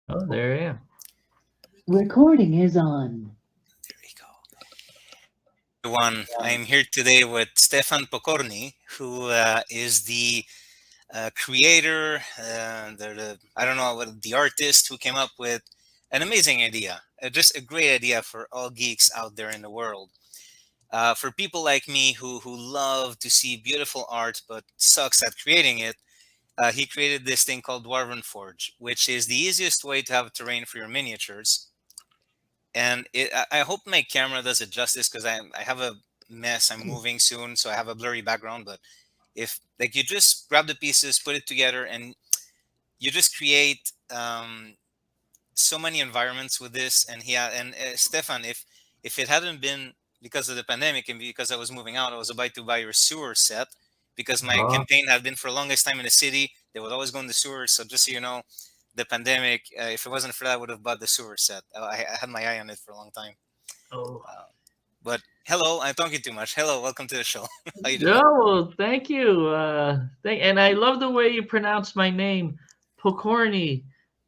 Oh, there I am. Recording is on. There we go. Hello, everyone. I'm here today with Stefan Pokorny, who is the creator, I don't know, what the artist who came up with an amazing idea, just a great idea for all geeks out there in the world. For people like me who love to see beautiful art but sucks at creating it, he created this thing called Dwarven Forge, which is the easiest way to have terrain for your miniatures. And I hope my camera does it justice because I have a mess. I'm moving soon, so I have a blurry background. But if like you just grab the pieces, put it together, and you just create so many environments with this. And Stefan, if it hadn't been because of the pandemic and because I was moving out, I was about to buy your sewer set because my Oh, campaign had been for the longest time in the city. They would always go in the sewers. So just so you know, the pandemic, if it wasn't for that, I would have bought the sewer set. I had my eye on it for a long time. oh. Uh, but hello, I'm talking too much. Hello, welcome to the show. How you doing? No, well, thank you. And I love the way you pronounce my name, Pokorny,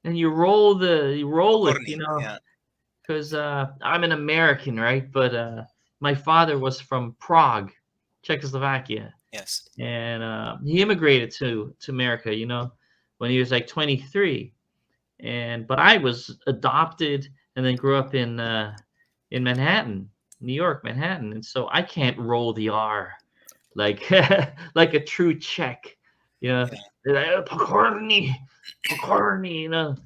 and you roll it, Pokorny. Yeah. because I'm an American, right? But my father was from Prague, Czechoslovakia, Yes. and he immigrated to America, when he was like 23. And but I was adopted and then grew up in Manhattan, New York, Manhattan, and so I can't roll the R like like a true Czech, you know. Yeah. Pokorny, Pokorny, and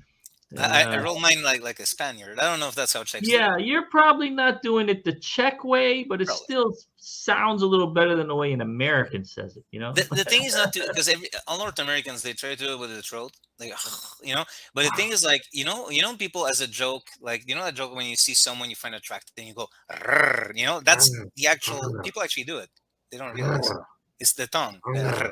I roll mine like a Spaniard. I don't know if that's how Czechs do it. yeah, you're probably not doing it the Czech way, but it Probably. still sounds a little better than the way an American says it, The thing is not to because all North Americans they try to do it with the throat, like But the thing is, like people as a joke, like that joke when you see someone you find attractive and you go, "Rrr," that's the actual people actually do it. They don't realize it's the tongue. Anyway,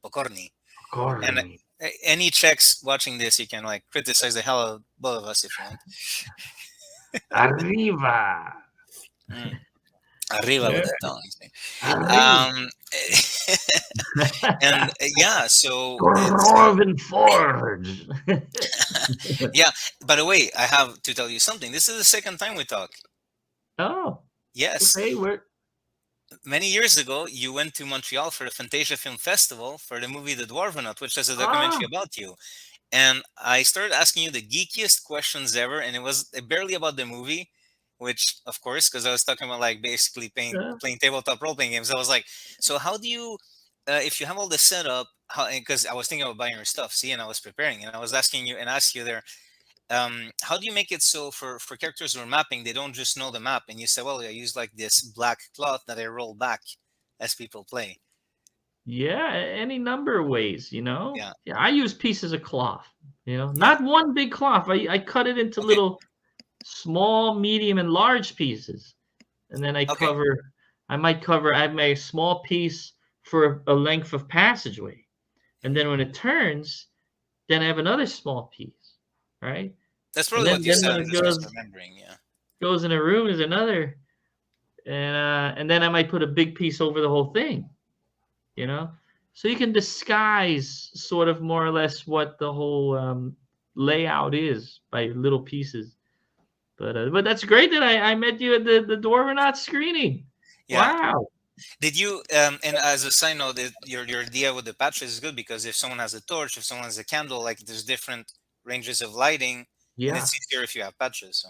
pokorny. And Pokorny. any Czechs watching this, you can like criticize the hell out of both of us if you want. Arriva. Mm. Arriba with Yeah, the tongue. arriva. Um, and yeah, so it's Dwarven Forge. yeah. By the way, I have to tell you something. This is the second time we talk. Oh, Yes, okay. We're many years ago, you went to Montreal for the Fantasia Film Festival for the movie The Dwarvenaut, which is a ah, documentary about you. And I started asking you the geekiest questions ever, and it was barely about the movie, which, of course, because I was talking about like basically yeah. playing tabletop role playing games. I was like, so how do you, if you have all this set up, how? Because I was thinking about buying your stuff, see, and I was preparing, and I was asking you and asked you there, how do you make it so for characters who are mapping, they don't just know the map, and you say, well, I use like this black cloth that I roll back as people play. Yeah, any number of ways. Yeah, Yeah, I use pieces of cloth, yeah, not one big cloth. I cut it into okay, little small, medium, and large pieces. And then okay, I have my small piece for a length of passageway. And then when it turns, then I have another small piece, right? that's And probably then what you then said. when I'm it just goes remembering. Yeah. goes in a room is another, and then I might put a big piece over the whole thing, you know. So you can disguise sort of more or less what the whole layout is by little pieces. But that's great that I met you at the Dwarvenaut screening. Yeah. Wow. Did you and as a side note, your idea with the patches is good because if someone has a torch, if someone has a candle, like there's different ranges of lighting, and Yeah. it's easier if you have patches. So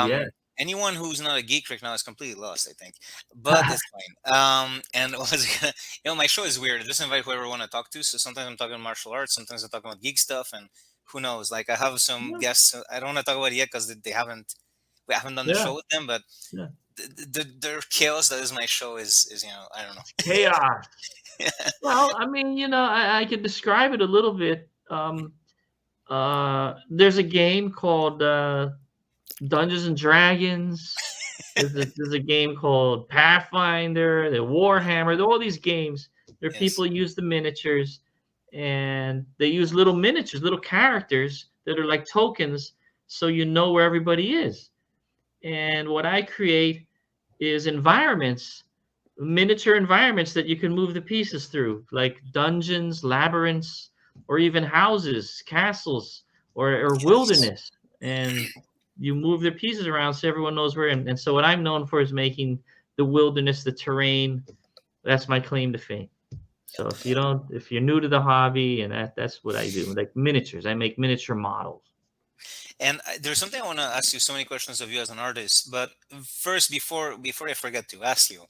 Yeah. anyone who's not a geek right now is completely lost, I think. But it's fine. And what was it gonna, my show is weird. I just invite whoever I want to talk to. So sometimes I'm talking martial arts, sometimes I'm talking about geek stuff, and who knows? Like I have some Yeah. guests. I don't want to talk about it yet because we haven't done the Yeah. show with them, but Yeah. the chaos that is my show is I don't It's chaos. know. Well, I mean, I could describe it a little bit. There's a game called Dungeons and Dragons. There's a game called Pathfinder, the Warhammer. All these games. There Yes. people use the miniatures, and they use little miniatures, little characters that are like tokens, so you know where everybody is. And what I create is environments, miniature environments that you can move the pieces through, like dungeons, labyrinths, or even houses, castles, or Yes. wilderness, and you move the pieces around so everyone knows where. And so what I'm known for is making the wilderness, the terrain. That's my claim to fame. So if you're new to the hobby, and that's what I do, like miniatures. I make miniature models. And there's something I want to ask you. So many questions of you as an artist, but first, before I forget to ask you,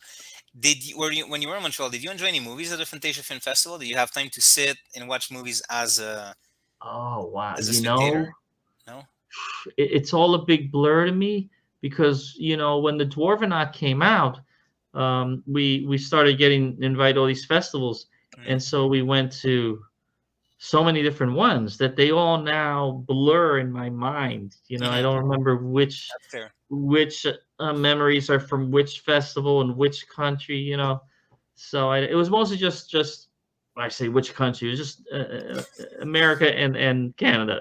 were you when you were in Montreal? Did you enjoy any movies at the Fantasia Film Festival? Did you have time to sit and watch movies Oh wow, as a spectator? No. it's all a big blur to me because when the Dwarvenaut came out, we started getting invited to all these festivals, Mm, and so we went to so many different ones that they all now blur in my mind. I mhm, don't remember which that's fair. which memories are from which festival and which country. So it was mostly just when I say which country, it was just America and Canada.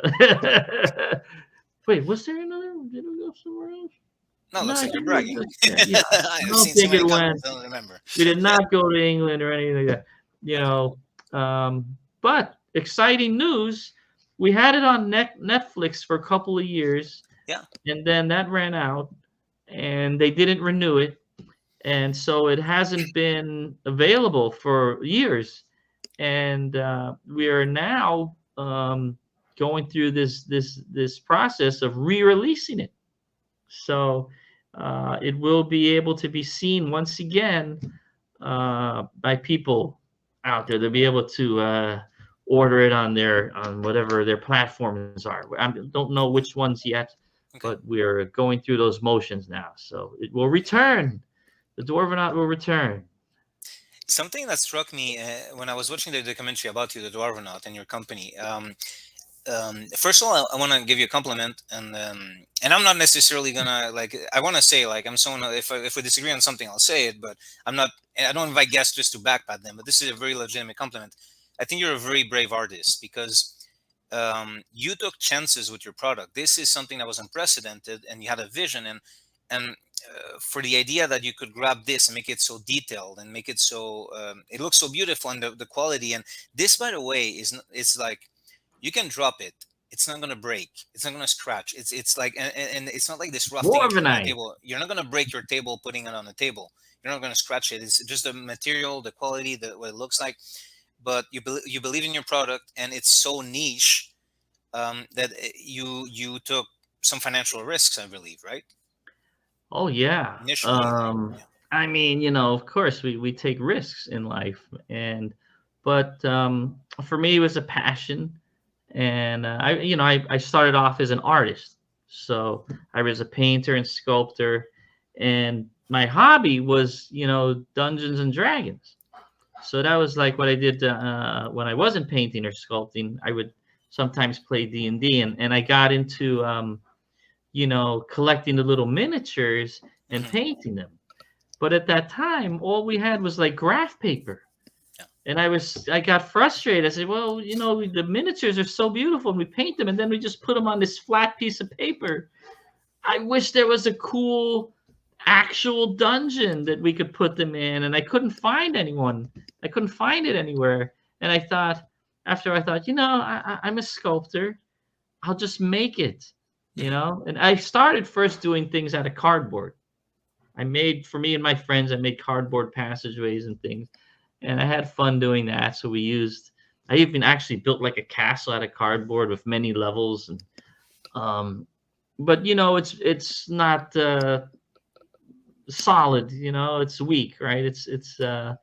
Wait, was there another? Did we go somewhere else? No, it No, looks I like you're think it was bragging. just that. Yeah, I I've don't seen so think many it countries, went. I don't remember. We did not go to England or anything like that. You Okay. know, but exciting news. We had it on Netflix for a couple of years, Yeah. and then that ran out, and they didn't renew it, and so it hasn't been available for years. And we are now going through this process of re-releasing it. So it will be able to be seen once again by people out there. They'll be able to order it on whatever their platforms are. I don't know which ones yet, Okay. but we're going through those motions now. So it will return. The Dwarvenaut will return. Something that struck me when I was watching the documentary about you, the Dwarvenaut, and your company. First of all, I want to give you a compliment, and I'm not necessarily gonna like. I want to say like I'm someone. If we disagree on something, I'll say it. But I'm not. I don't invite guests just to backpat them. But this is a very legitimate compliment. I think you're a very brave artist because you took chances with your product. This is something that was unprecedented, and you had a vision and for the idea that you could grab this and make it so detailed and make it so it looks so beautiful and the quality. And this, by the way, it's like you can drop it. It's not gonna break. It's not gonna scratch. It's like and it's not like this rough thing you put on the Dwarvenite. table. You're not gonna break your table putting it on the table. You're not gonna scratch it. It's just the material, the quality, what it looks like. But you believe in your product, and it's so niche that you took some financial risks, I believe, right? Oh yeah. Initially, yeah. I mean, of course we take risks in life, but for me it was a passion, and I started off as an artist, so I was a painter and sculptor, and my hobby was Dungeons and Dragons. So that was like what I did when I wasn't painting or sculpting. I would sometimes play D&D, and I got into collecting the little miniatures and Hmm. painting them. But at that time, all we had was like graph paper. Yeah. And I got frustrated. I said, well, the miniatures are so beautiful and we paint them and then we just put them on this flat piece of paper. I wish there was a cool actual dungeon that we could put them in. And I couldn't find anyone. I couldn't find it anywhere. And after I thought, I'm a sculptor. I'll just make it, Hmm. And I started first doing things out of cardboard. For me and my friends, I made cardboard passageways and things, and I had fun doing that. So I even actually built like a castle out of cardboard with many levels, and but it's not solid. It's weak, right? Yeah.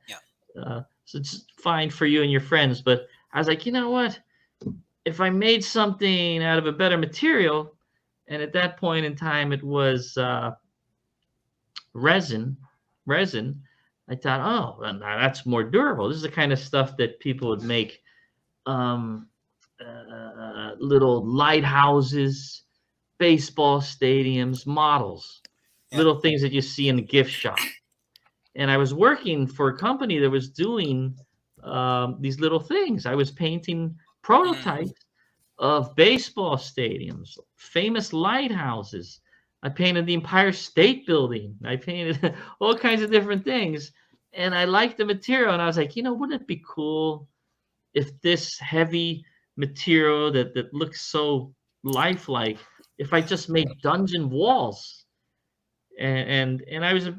So it's fine for you and your friends. But I was like, you know what? If I made something out of a better material, and at that point in time it was resin, resin, I thought, oh, well, now that's more durable. This is the kind of stuff that people would make um, little lighthouses, baseball stadiums, models, Yeah. little things that you see in the gift shop. And I was working for a company that was doing these little things. I was painting Hmm. prototypes of baseball stadiums, famous lighthouses. I painted the Empire State Building. I painted all kinds of different things. And I liked the material. And I was like, wouldn't it be cool if this heavy material that looks so lifelike if I just made dungeon walls. And I was,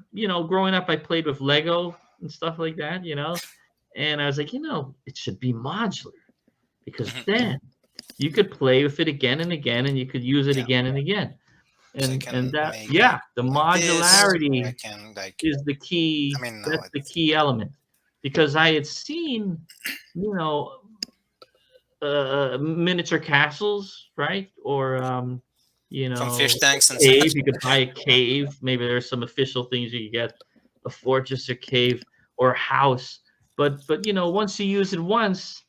growing up, I played with Lego and stuff like that, and I was like, it should be modular, because Mhm. then you could play with it again and again, and you could use it Yeah. again and again. So I And can that, make yeah, the like this, or I modularity can like, is the key. I mean, no, That's the key element, because I had seen, you know, miniature castles, right? Or from fish a tanks and cave. such. You could buy a cave. Maybe there's some official things you could get, a fortress or cave or a house. But once you use it once,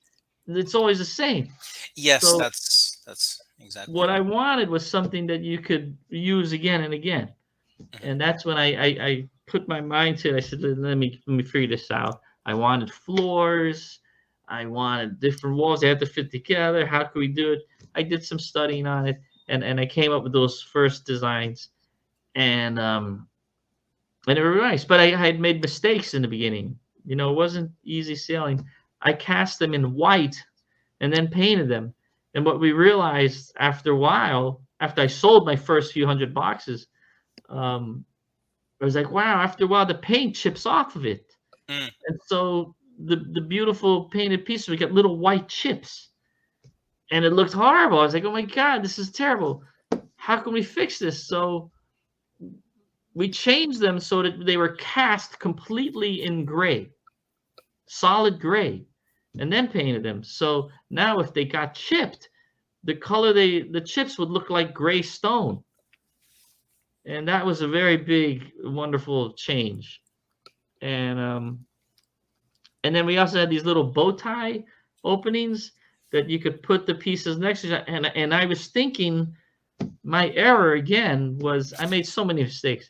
it's always the same. Yes, So that's exactly. what I wanted was something that you could use again and again. Mhm. And that's when I put my mind to it. I said, let me figure this out. I wanted floors. I wanted different walls. They had to fit together. How could we do it? I did some studying on it, and I came up with those first designs, and they were nice. But I had made mistakes in the beginning. It wasn't easy sailing. I cast them in white and then painted them. And what we realized after a while, after I sold my first few hundred boxes, um, I was like, wow, after a while, the paint chips off of it. Mm. And so the beautiful painted pieces, we got little white chips. And it looked horrible. I was like, oh my God, this is terrible. How can we fix this? So we changed them so that they were cast completely in gray, solid gray, and then painted them. So now if they got chipped, the color the chips would look like gray stone. And that was a very big, wonderful change. And then we also had these little bow tie openings that you could put the pieces next to each other. And I was thinking, my error again was I made so many mistakes.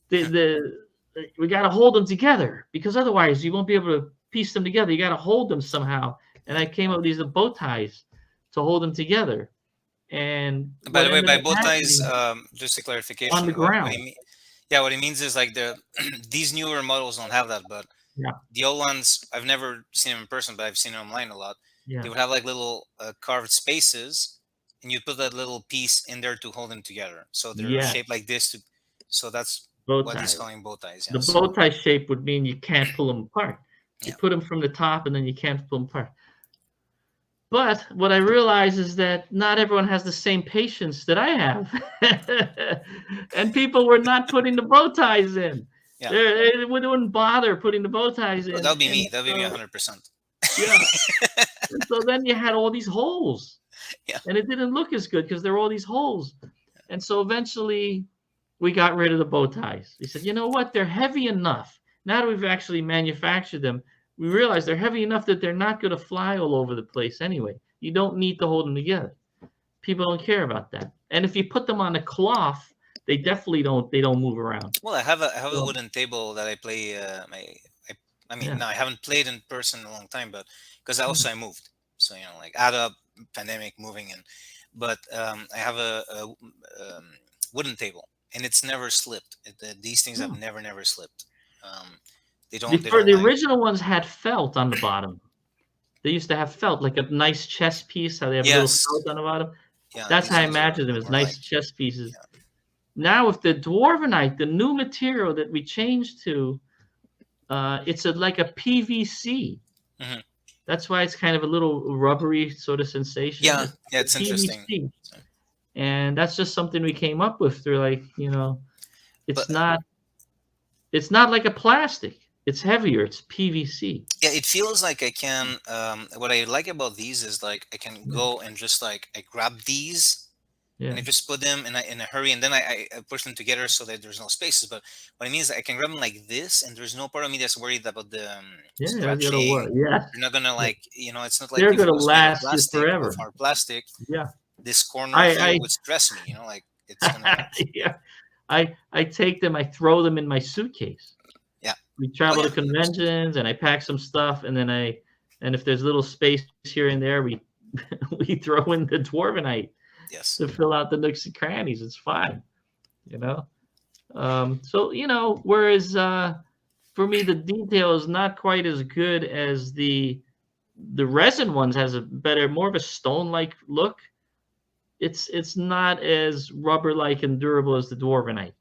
We got to hold them together, because otherwise you won't be able to piece them together. You got to hold them somehow. And I came up with these bow ties to hold them together. And By what the way, ended by up bow ties, happening just a on clarification. the What ground. he mean? Yeah, what he means is like the these newer models don't have that, but Yeah, the old ones, I've never seen them in person, but I've seen them online a lot. yeah. They would have like little carved spaces, and you put that little piece in there to hold them together. So they're Yes, shaped like this. So that's bow what he's ties. calling bow ties. The Yes. bow tie shape would mean you can't pull them apart. You Yeah. put them from the top and then you can't pull them apart. But what I realize is that not everyone has the same patience that I have. And people were not putting the bow ties in. Yeah. They wouldn't bother putting the bow ties Oh, in. that'll be And me. That'll be me so, 100%. yeah. And so then you had all these holes. Yeah. And it didn't look as good because there were all these holes. And so eventually we got rid of the bow ties. We said, you know what? They're heavy enough. Now that we've actually manufactured them, we realize they're heavy enough that they're not going to fly all over the place anyway. You don't need to hold them together. People don't care about that. And if you put them on a cloth, they definitely don't. They don't move around. Well, I have a So, wooden table that I play. I mean, yeah, no, I haven't played in person in a long time, but because yeah. I moved, so like out of pandemic moving in, but I have a wooden table, and it's never slipped. These things have Oh. never slipped. Um, they The, don't they for don't the like. original ones had felt on the bottom. They used to have felt, like a nice chess piece. How they have a little Yes, felt on the bottom. yeah, That's how these I ones imagined them, are as more like, nice chess pieces. yeah. Now with the Dwarvenite, the new material that we changed to, it's like a PVC. Hmm. That's why it's kind of a little rubbery sort of sensation. Yeah, It's yeah, a it's interesting. PVC, So, and that's just something we came up with. They're like, but it's not like a plastic. It's heavier. It's PVC. yeah, it feels like I can. What I like about these is like I can Yeah, go and just like I grab these and yeah, I just put them in a hurry, and then I push them together so that there's no spaces. But what I mean is I can grab them like this, and there's no part of me that's worried about the yeah. That's gonna work. stretching. Yes, They're not gonna yeah. like, it's not like They're if it gonna was made last you of forever. hard plastic. Yeah, This corner here I, would stress me, like it's gonna. I, yeah, I take them. I throw them in my suitcase. Yeah. We Oh travel to yeah. conventions, and I pack some stuff, and and if there's little space here and there, we we throw in the Dwarvenite Yes. to fill out the nooks and crannies. It's fine, you know. So whereas for me the detail is not quite as good as the resin ones. Has a better, more of a stone-like look. it's not as rubber-like and durable as the Dwarvenite.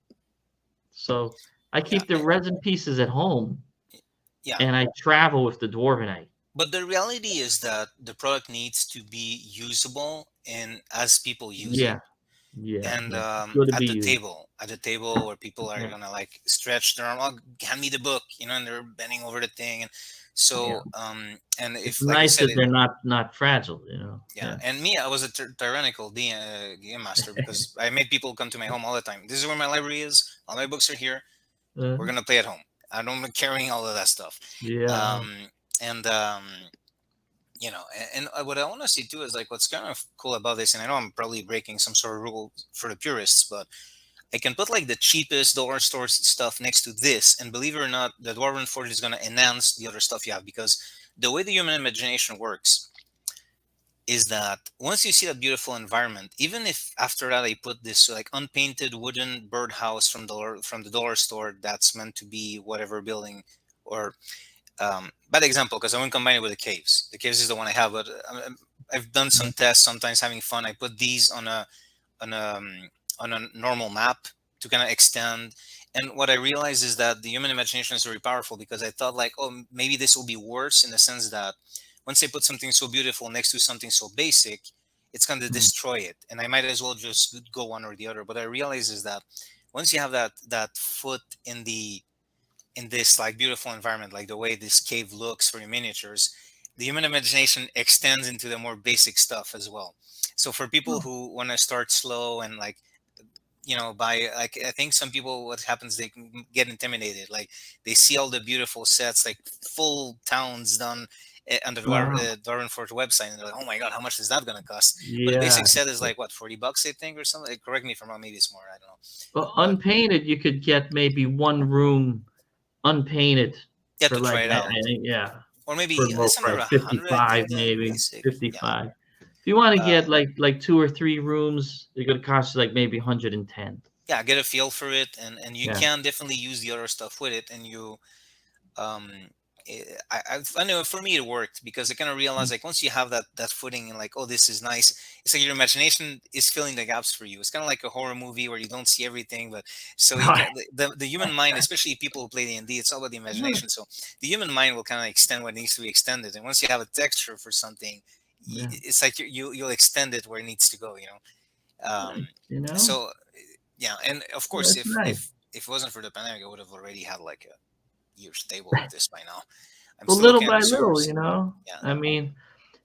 So I keep the resin pieces at home, Yeah. and I travel with the Dwarvenite. But the reality is that the product needs to be usable and as people use it. Yeah, yeah, And yeah. It's good to at be the used. table where people are Yeah, gonna like stretch their arm, oh, hand me the book, and they're bending over the thing, and yeah. so and It's if, like you nice said, that they're not fragile. yeah. Yeah. And me, I was a tyrannical game master because I made people come to my home all the time. This is where my library is. All my books are here. Uh, We're gonna play at home. I don't like carrying all of that stuff. yeah. And and what I want to see too is like what's kind of cool about this. And I know I'm probably breaking some sort of rule for the purists, but I can put like the cheapest dollar store stuff next to this, and believe it or not, the Dwarven Forge is gonna enhance the other stuff you have, because the way the human imagination works is that once you see that beautiful environment, even if after that I put this like unpainted wooden birdhouse from the dollar store that's meant to be whatever building, or bad example because I wouldn't combine it with the caves. The caves is the one I have, but I've done some tests. Sometimes having fun, I put these on a on a normal map to kind of extend. And what I realized is that the human imagination is very powerful, because I thought like, oh, maybe this will be worse in the sense that once I put something so beautiful next to something so basic, it's going to destroy it, and I might as well just go one or the other. But I realize is that once you have that foot in this like beautiful environment, like the way this cave looks for your miniatures, the human imagination extends into the more basic stuff as well. So for people who want to start slow and like, by like, I think some people, what happens, they can get intimidated. Like they see all the beautiful sets, like full towns done on the Dwarven Forge website, and they're like, oh my god, how much is that going to cost? But a Yeah. basic set is like what, $40, I think, or something. Correct me if I'm wrong, maybe it's more, I don't know. Well, But unpainted, you could get maybe one room unpainted you have for to try like it out, yeah, or maybe for low somewhere price, around 100, I 55 think, maybe, basic. 55. If you want to Yeah. get like 2 or 3 rooms, it could cost you like maybe 110. Yeah, get a feel for it, and you Yeah. can definitely use the other stuff with it, and you um I know for me it worked, because I kind of realized like once you have that footing and like, oh, this is nice, it's like your imagination is filling the gaps for you. It's kind of like a horror movie where you don't see everything, but so you can, the human mind, especially people who play D&D, it's all about the imagination. So the human mind will kind of extend what needs to be extended, and once you have a texture for something, Yeah. it's like you'll extend it where it needs to go. So yeah, and of course, That's if right. if it wasn't for the pandemic, I would have already had like a year's table of this by now. I'm Well, still little looking at by the little, source. Yeah. I mean,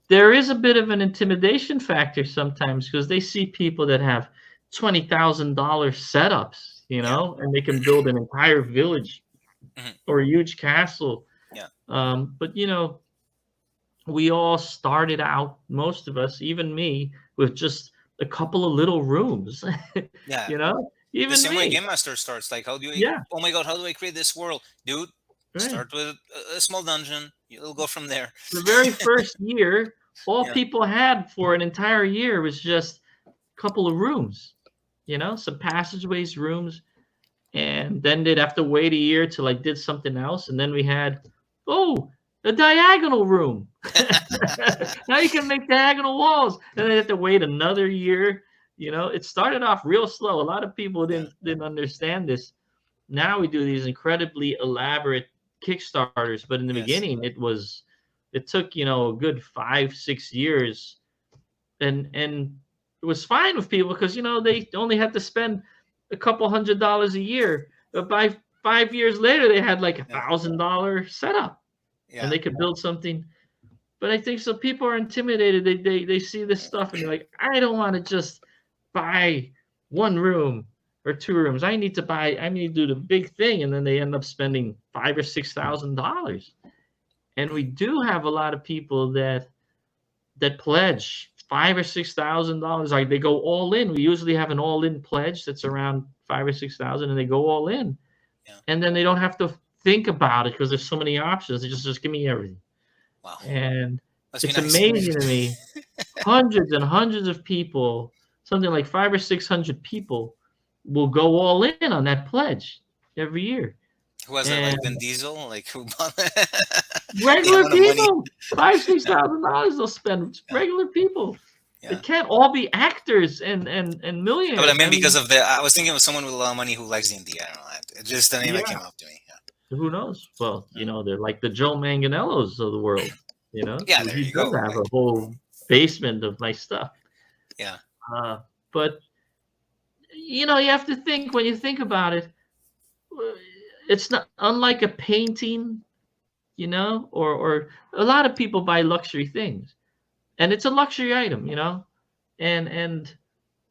there is a bit of an intimidation factor sometimes because they see people that have $20,000 setups, and they can build an entire village or a huge castle. Yeah. But we all started out, most of us, even me, with just a couple of little rooms. Yeah. The Even same way me. Game Master starts. Like, how do you? Yeah. Oh my God, how do I create this world, dude? Right. Start with a small dungeon. You'll go from there. The very first year, all Yeah. people had for an entire year was just a couple of rooms, some passageways, rooms, and then they'd have to wait a year till I did something else, and then we had, a diagonal room. Now you can make diagonal walls, and they have to wait another year. It started off real slow. A lot of people didn't understand this. Now we do these incredibly elaborate Kickstarters, but in the beginning it took a good 5-6 years, and it was fine with people because they only had to spend a couple $100 a year, but by 5 years later they had like $1,000 setup, and they could build something. But I think so people are intimidated. They see this stuff and they're like, I don't want to just buy one room or 2 rooms. I need to do the big thing, and then they end up spending $5,000 or $6,000. And we do have a lot of people that pledge $5,000 or $6,000. Like they go all in. We usually have an all-in pledge that's around $5,000 or $6,000, and they go all in. Yeah. And then they don't have to think about it because there's so many options. They just give me everything. Wow. And Must it's be nice. amazing to me. Hundreds and hundreds of people, something like 500 or 600 people, will go all in on that pledge every year. Who has that? Like Vin Diesel? Like who bought regular people, $5,000 to $6,000 they'll spend. Regular people, Yeah. It can't all be actors and millionaires. But I mean, because of the, I was thinking of someone with a lot of money who likes D&D. I don't know. It's just the name that Yeah. came up to me. Who knows? Well, they're like the Joe Manganiellos of the world. Yeah, there He you does go. have a whole basement of my stuff. Yeah. But you have to think, when you think about it, it's not unlike a painting, or a lot of people buy luxury things, and it's a luxury item, and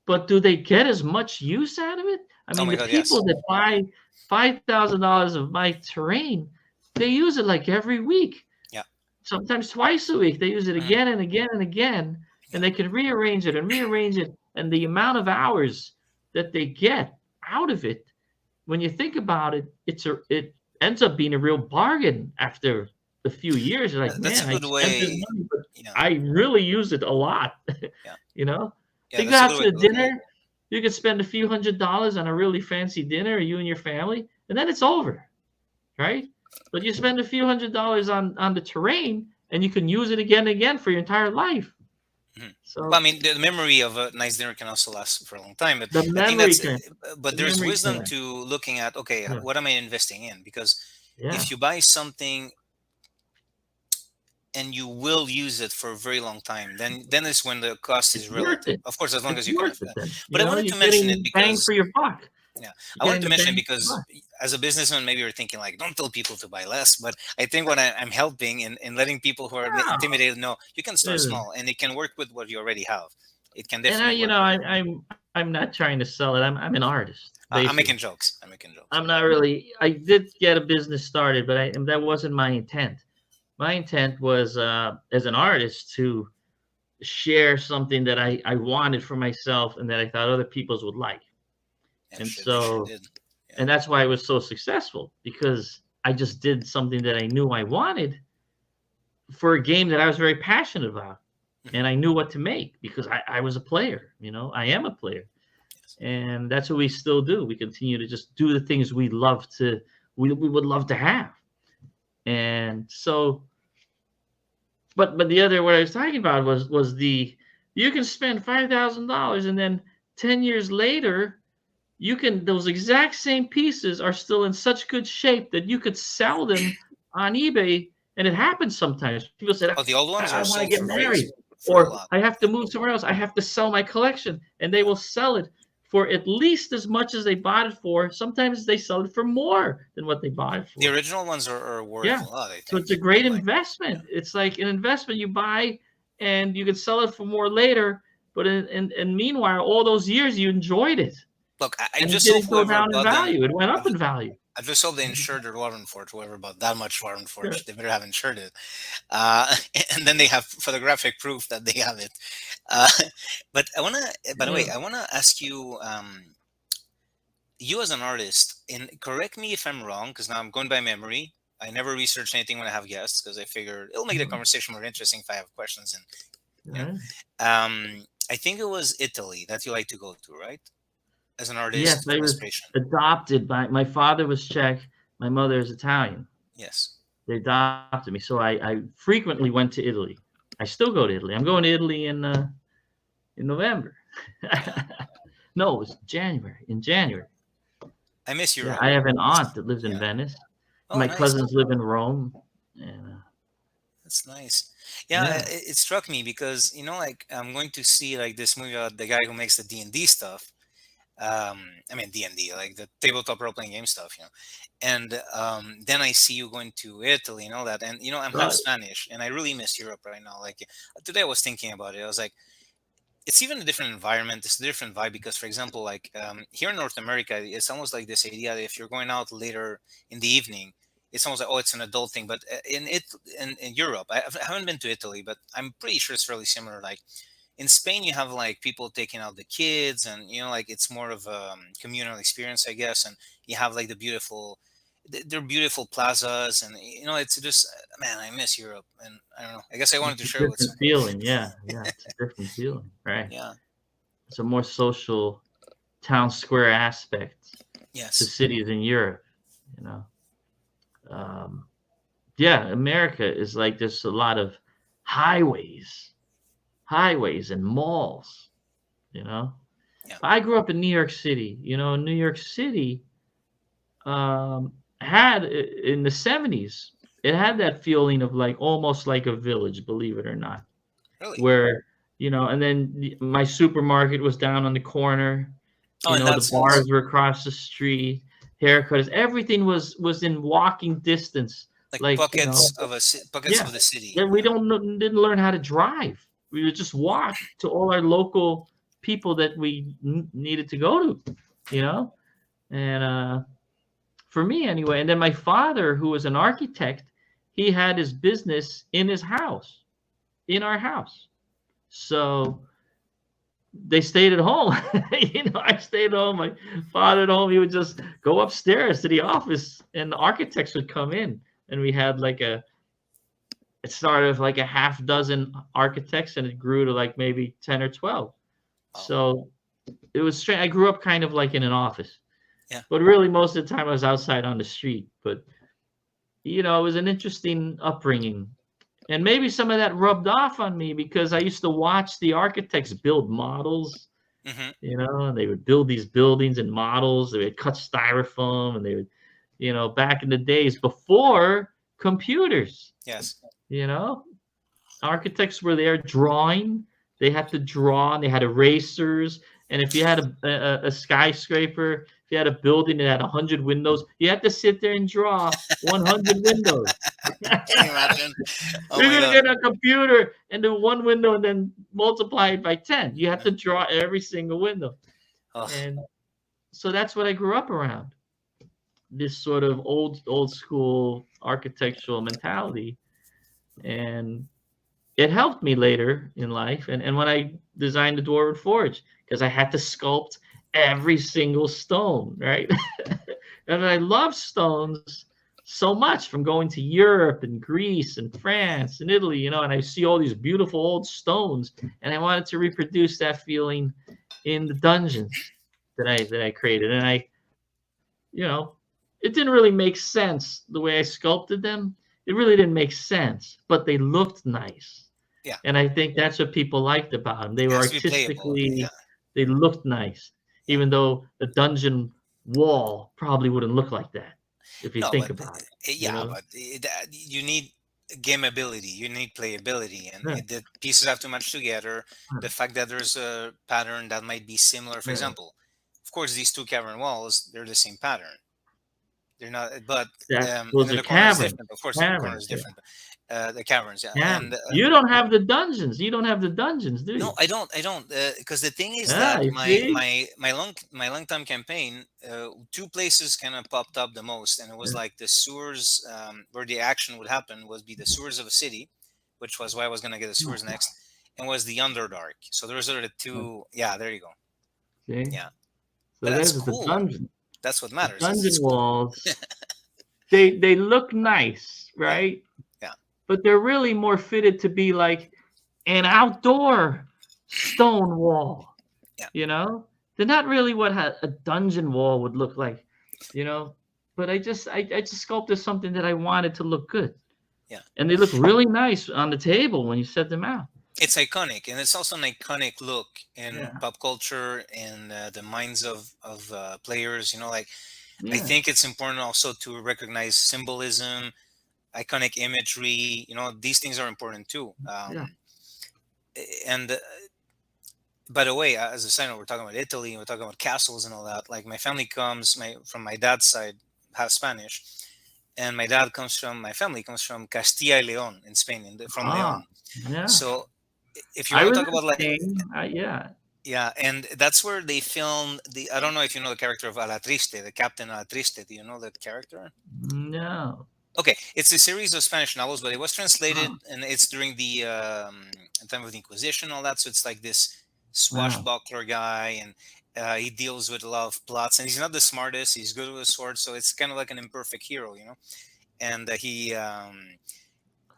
but do they get as much use out of it? I Oh mean, my the God, yes. people that buy $5,000 of my terrain, they use it like every week. Yeah. Sometimes twice a week. They use it again and again and again, and they can rearrange it and rearrange it. And the amount of hours that they get out of it, when you think about it, it ends up being a real bargain after a few years. You're like, That's man, a I good spent this way. money, but Yeah. I really use it a lot. Yeah. You go That's a out good to way a to look at it. dinner, you could spend a few $100s on a really fancy dinner, you and your family, and then it's over, right? But you spend a few $100s on the terrain, and you can use it again and again for your entire life. So, Well, I mean, the memory of a nice dinner can also last for a long time. But the I think memory that's. can, But the there's memory wisdom can, to looking at. Okay, yeah, what am I investing in? Because yeah. if you buy something and you will use it for a very long time, then is when the cost is It's worth relative. it. Of course, as long It's as you can. worth it then. But I wanted to You're mention it getting bang because for your buck. yeah, You're I wanted getting to the mention it bang for your because buck. as a businessman, maybe you're thinking like, don't tell people to buy less. But I think when I'm helping in letting people who are No. intimidated know you can start Yeah. small and it can work with what you already have. It can And definitely work. I'm not trying to sell it. I'm an artist, I'm basically. making jokes. I'm making jokes. I'm not really. I did get a business started, but that wasn't my intent. My intent was, as an artist, to share something that I wanted for myself and that I thought other peoples would like. Yeah, And sure, they sure so, did. Yeah. and that's why I was so successful, because I just did something that I knew I wanted for a game that I was very passionate about. And I knew what to make because I was a player, I am a player. Yes. And that's what we still do. We continue to just do the things we would love to have. And so, but the other, what I was talking about was you can spend $5,000 and then 10 years later, those exact same pieces are still in such good shape that you could sell them on eBay. And it happens sometimes. People say, Oh, the old ones I are want to sold get for married, for a or lot. I have to move somewhere else. I have to sell my collection. And they will sell it for at least as much as they bought it for. Sometimes they sell it for more than what they bought it for. The original ones are worth Yeah. a lot, I think. So it's a great investment. It's like an investment you buy and you can sell it for more later. But in meanwhile, all those years you enjoyed it. Look, I And it just hope didn't go whoever down in bought them. value. It went up in value. I just hope they insured their Dwarven Forge. Whoever bought that much Dwarven Forge, Sure. they better have insured it. And then they have photographic proof that they have it. But I want to, by the way, I want to ask you, you as an artist, and correct me if I'm wrong, because now I'm going by memory. I never research anything when I have guests because I figure it'll make the conversation more interesting if I have questions. And I think it was Italy that you like to go to, right? As an artist, Yes, I was adopted by, my father was Czech, my mother is Italian. Yes. They adopted me, so I frequently went to Italy. I still go to Italy. I'm going to Italy in November. No, it was January. In January. I miss Europe. Yeah, I have an aunt that lives in Venice. Oh, my nice. cousins live in Rome. That's nice. Yeah, it struck me because like I'm going to see like this movie about the guy who makes the D&D stuff. I mean D&D, like the tabletop role-playing game stuff, and then I see you going to Italy and all that, and I'm half Spanish, and I really miss Europe right now. Like today, I was thinking about it. I was like, it's even a different environment. It's a different vibe because, for example, like here in North America, it's almost like this idea that if you're going out later in the evening, it's almost like, oh, it's an adult thing. But in Europe, I haven't been to Italy, but I'm pretty sure it's fairly similar. Like in Spain, you have like people taking out the kids, and like it's more of a communal experience, I guess. And you have like they're beautiful plazas, and it's just, man, I miss Europe, and I don't know. I guess I wanted to share it with different feeling, yeah, it's a different feeling, right? Yeah, it's a more social town square aspect to cities in Europe, yeah, America is like there's a lot of highways highways and malls, you know. Yeah. I grew up in New York City. New York City had in the 70s, it had that feeling of like almost like a village, believe it or not, Really? where, and then my supermarket was down on the corner, Oh, in the that sense. bars were across the street, haircuts, everything was in walking distance. Like Like, pockets yeah, of the city. then we didn't learn how to drive. We would just walk to all our local people that we needed to go to, you know? And for me anyway. And then my father, who was an architect, he had his business in his house, in our house. So they stayed at home. I stayed at home. My father at home, he would just go upstairs to the office and the architects would come in. And we had it started with like a half dozen architects and it grew to like maybe 10 or 12. Wow. So it was strange. I grew up kind of like in an office. Yeah. But really most of the time I was outside on the street. But it was an interesting upbringing. And maybe some of that rubbed off on me because I used to watch the architects build models, and they would build these buildings and models. They would cut styrofoam and they would, back in the days before computers, Yes. Architects were there drawing. They had to draw and they had erasers. And if you had a skyscraper, if you had a building that had 100 windows, you had to sit there and draw 100 windows. Can you imagine? Oh You're my gonna God. get a computer and do one window and then multiply it by 10. You have to draw every single window. Oh. And so that's what I grew up around. This sort of old school architectural mentality. And it helped me later in life. And when I designed the Dwarven Forge, because I had to sculpt every single stone, right? And I love stones so much from going to Europe and Greece and France and Italy, and I see all these beautiful old stones, and I wanted to reproduce that feeling in the dungeons that I created. And it didn't really make sense the way I sculpted them. It really didn't make sense, but they looked nice. Yeah. And I think that's what people liked about them. They were Has to be playable. artistically, they looked nice, even though the dungeon wall probably wouldn't look like that if you think about it. But you need gameability, you need playability, and the pieces have to match together. The fact that there's a pattern that might be similar, for example, of course, these two cavern walls, they're the same pattern. They're not, but and then the corner is different. Of course, the corner is different. The caverns, and you don't have the dungeons. You don't have the dungeons, do you? No, I don't. Because the thing is that my long time campaign, two places kind of popped up the most, and it was like the sewers, where the action would happen would be the sewers of a city, which was why I was gonna get the sewers next, and was the Underdark. So those are the two. Yeah, there you go. See? Yeah, so that's cool. The dungeon. That's what matters. The dungeon walls. they look nice, right? Yeah. But they're really more fitted to be like an outdoor stone wall. Yeah. They're not really what a dungeon wall would look like. But I just sculpted something that I wanted to look good. Yeah. And they look really nice on the table when you set them out. It's iconic, and it's also an iconic look in pop culture and the minds of players. I think it's important also to recognize symbolism, iconic imagery. These things are important too. And by the way, as a side note, we're talking about Italy and we're talking about castles and all that. Like my family comes from my dad's side, half Spanish, and my family comes from Castilla y León in Spain, from León. Yeah. So if you want to talk about and that's where they filmed I don't know if you know the character of Alatriste, the Captain Alatriste. Do you know that character? No. Okay, it's a series of Spanish novels, but it was translated, and it's during the time of the Inquisition, all that. So it's like this swashbuckler guy, and he deals with a lot of plots, and he's not the smartest. He's good with a sword, so it's kind of like an imperfect hero, And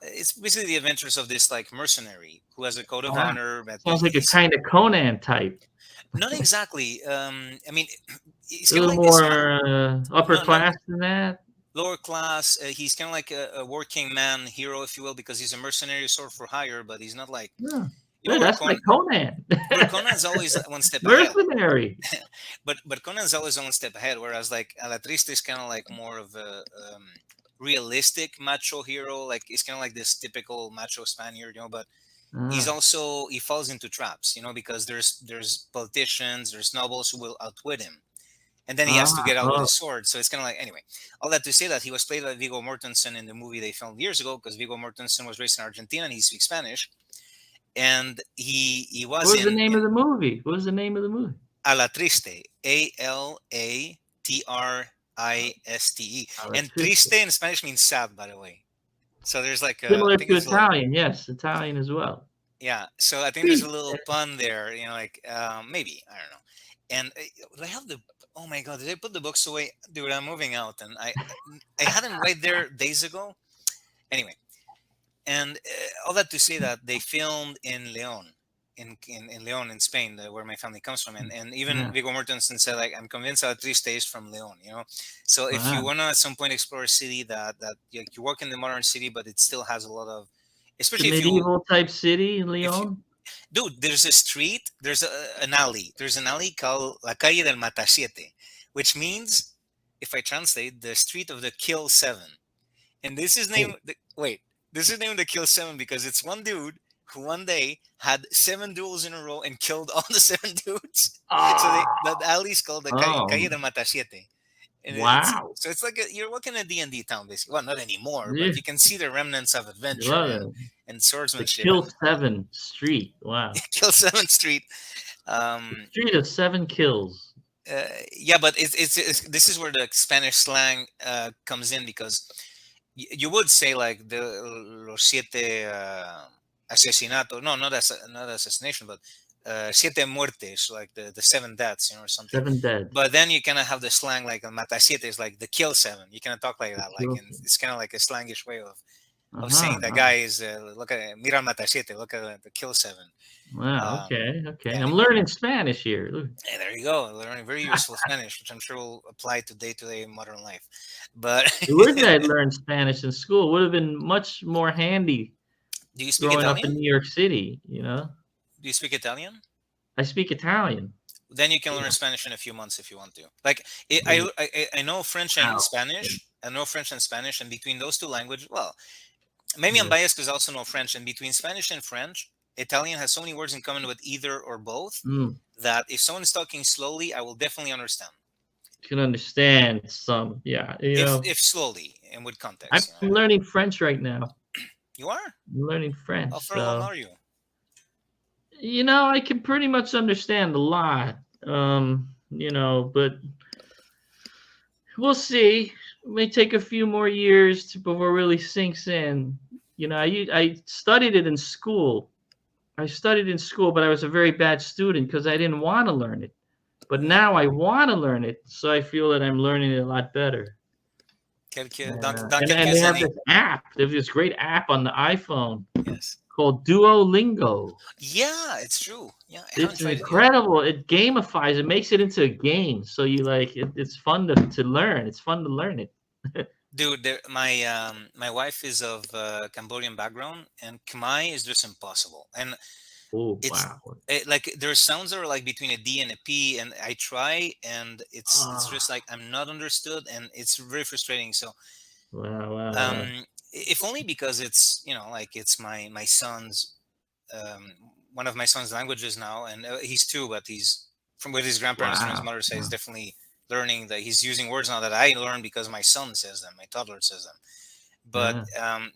it's basically the adventures of this like mercenary who has a code of honor. Sounds like a kind of Conan type. Not exactly. I mean, he's a little more upper class than that. Lower class. He's kind of like a working man hero, if you will, because he's a mercenary sword for hire, but he's not like You know That's like Conan. where Conan's always one step ahead. Mercenary. But Conan's always one step ahead, whereas like Alatriste is kind of like more of a realistic macho hero. Like he's kind of like this typical macho Spaniard, you know. But he's Ah, also he falls into traps, you know, because there's politicians, there's nobles who will outwit him, and then he has to get out with oh, his sword. So it's kind of like anyway. All that to say that he was played by Viggo Mortensen in the movie they filmed years ago, because Viggo Mortensen was raised in Argentina and he speaks Spanish, and he was what was the name in of the movie? What was the name of the movie? Alatriste, Alatriste, and Alatriste. triste in Spanish means sad, by the way. So there's like I Similar think to there's a little, Italian, yes, Italian as well. yeah. So I think there's a little pun there, you know, like maybe I don't know. And do I have the oh my god, did I put the books away, dude? I'm moving out, and I had them right there days ago. Anyway, and all that to say that they filmed in Leon. In Leon in Spain, where my family comes from, and even Yeah. Viggo Mortensen said like I'm convinced that Triste is from Leon, you know. So if you Wow. want to at some point explore a city that you work in the modern city, but it still has a lot of, It's a especially if you medieval type city in if you Leon. dude, there's a street, an alley, there's an alley called La Calle del Matasiete, which means, if I translate, the street of the Kill Seven. And this is named wait, this is named the Kill Seven because it's one dude who one day had 7 duels in a row and killed all the 7 dudes. So that alley is called the Calle Oh, de Matasiete. And wow. it's like you're walking a D&D town basically. Well, not anymore, Yeah, but you can see the remnants of I adventure love it. and The swordsmanship Kill and 7 Street. Wow. Kill 7th Street. Street of 7 kills. Yeah, but it's this is where the Spanish slang comes in, because you would say like the los siete asesinato, no, not assassination, but siete muertes, like the 7 deaths, you know, or something. 7 dead. But then you kind of have the slang like matasiete is like the kill 7. You kind of talk like that, like, and it's kind of like a slangish way of saying that guy is look at mira el matasiete, look at the kill 7. Wow. Okay. Okay. Yeah, I'm learning Spanish here. Look. hey, there you go, learning very useful Spanish, which I'm sure will apply to day-to-day modern life. But Where did I learn Spanish in school? Would have been much more handy do you speak growing up Italian? in New York City. You know, Do you speak Italian? I speak Italian. Then you can learn Yeah. Spanish in a few months if you want to. Like I know French Wow. and Spanish. I know French and Spanish, and between those two languages, well, maybe I'm Yeah. biased because I also know French. And between Spanish and French, Italian has so many words in common with either or both Mm. that if someone's talking slowly, I will definitely understand. You can understand some. Yeah. You know, If slowly and with I'm context. You know? learning French right now. You are? I'm learning French. How far along So, are you? you know, I can pretty much understand a lot. You know, but we'll see. It may take a few more years before it really sinks in. You know, I studied it in school. I studied in school, but I was a very bad student because I didn't want to learn it. But now I want to learn it, so I feel that I'm learning it a lot better. And they have this app. There's this great app on the iPhone. Yes. Called Duolingo. Yeah, it's true. Yeah, it's incredible. It gamifies. It makes it into a game. So you like it's fun to learn. It's fun to learn it. Dude, my wife is of Cambodian background, and Khmer is just impossible. And it's like there's sounds that are like between a D and a P, and I try, and it's just like I'm not understood, and it's very frustrating. So, if only because it's like it's my son's one of my son's languages now, and he's 2, but he's from with his grandparents and his mother says he's definitely learning that he's using words now that I learned because my son says them, my toddler says them. But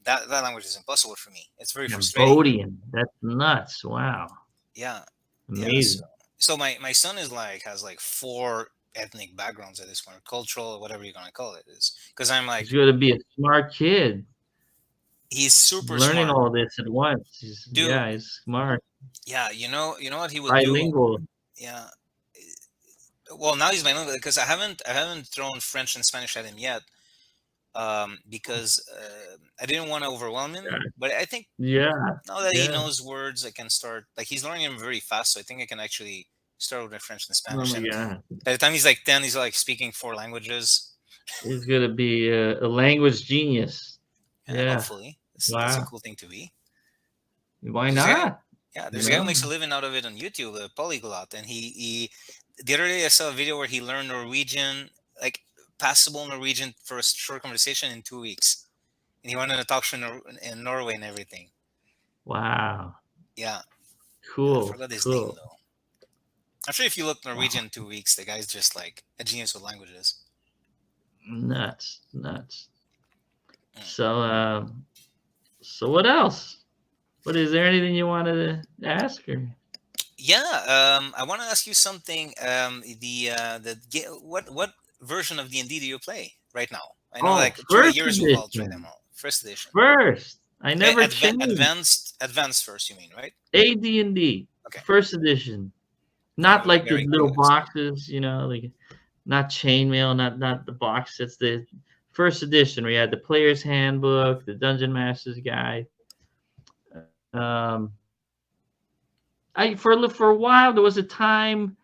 that language is impossible for me. It's very frustrating. Cambodian. That's nuts. Wow. Yeah. Amazing. Yeah, so my son is has 4 ethnic backgrounds at this point, cultural, whatever you're gonna call it, is because I'm like he's gonna be a smart kid. He's super learning smart. all this at once. He's smart. Yeah, you know what he would bilingual. do. Yeah. Well, now he's bilingual because I haven't thrown French and Spanish at him yet, because I didn't want to overwhelm him. But I think now that he knows words, I can start. Like he's learning them very fast, so I think I can actually start with French and Spanish. By the time he's 10, he's speaking 4 languages. He's gonna be a language genius. Yeah, hopefully. That's a cool thing to be. Why not? Yeah, You there's a guy who know? makes a living out of it on YouTube, a polyglot, and he the other day I saw a video where he learned Norwegian, like passable Norwegian for a short conversation in 2 weeks, and he wanted to talk to in Norway and everything. Wow. Yeah, I Cool. forgot his name Cool. though. I'm sure if you look Norwegian in 2 weeks, the guy's just like a genius with languages. Nuts. Nuts. Mm. So what else? What is there anything you wanted to ask or? Yeah, I want to ask you something. What version of D&D do you play right now? I know, Oh, like through the first years you've all tried them edition. all. First edition. First. I never changed. Advanced first, you mean, right? AD&D. Okay. First edition. I'm Not like the very little curious. boxes, like not chainmail, not the box. It's the first edition where you had the player's handbook, the dungeon master's guide. Um, for a while there was a time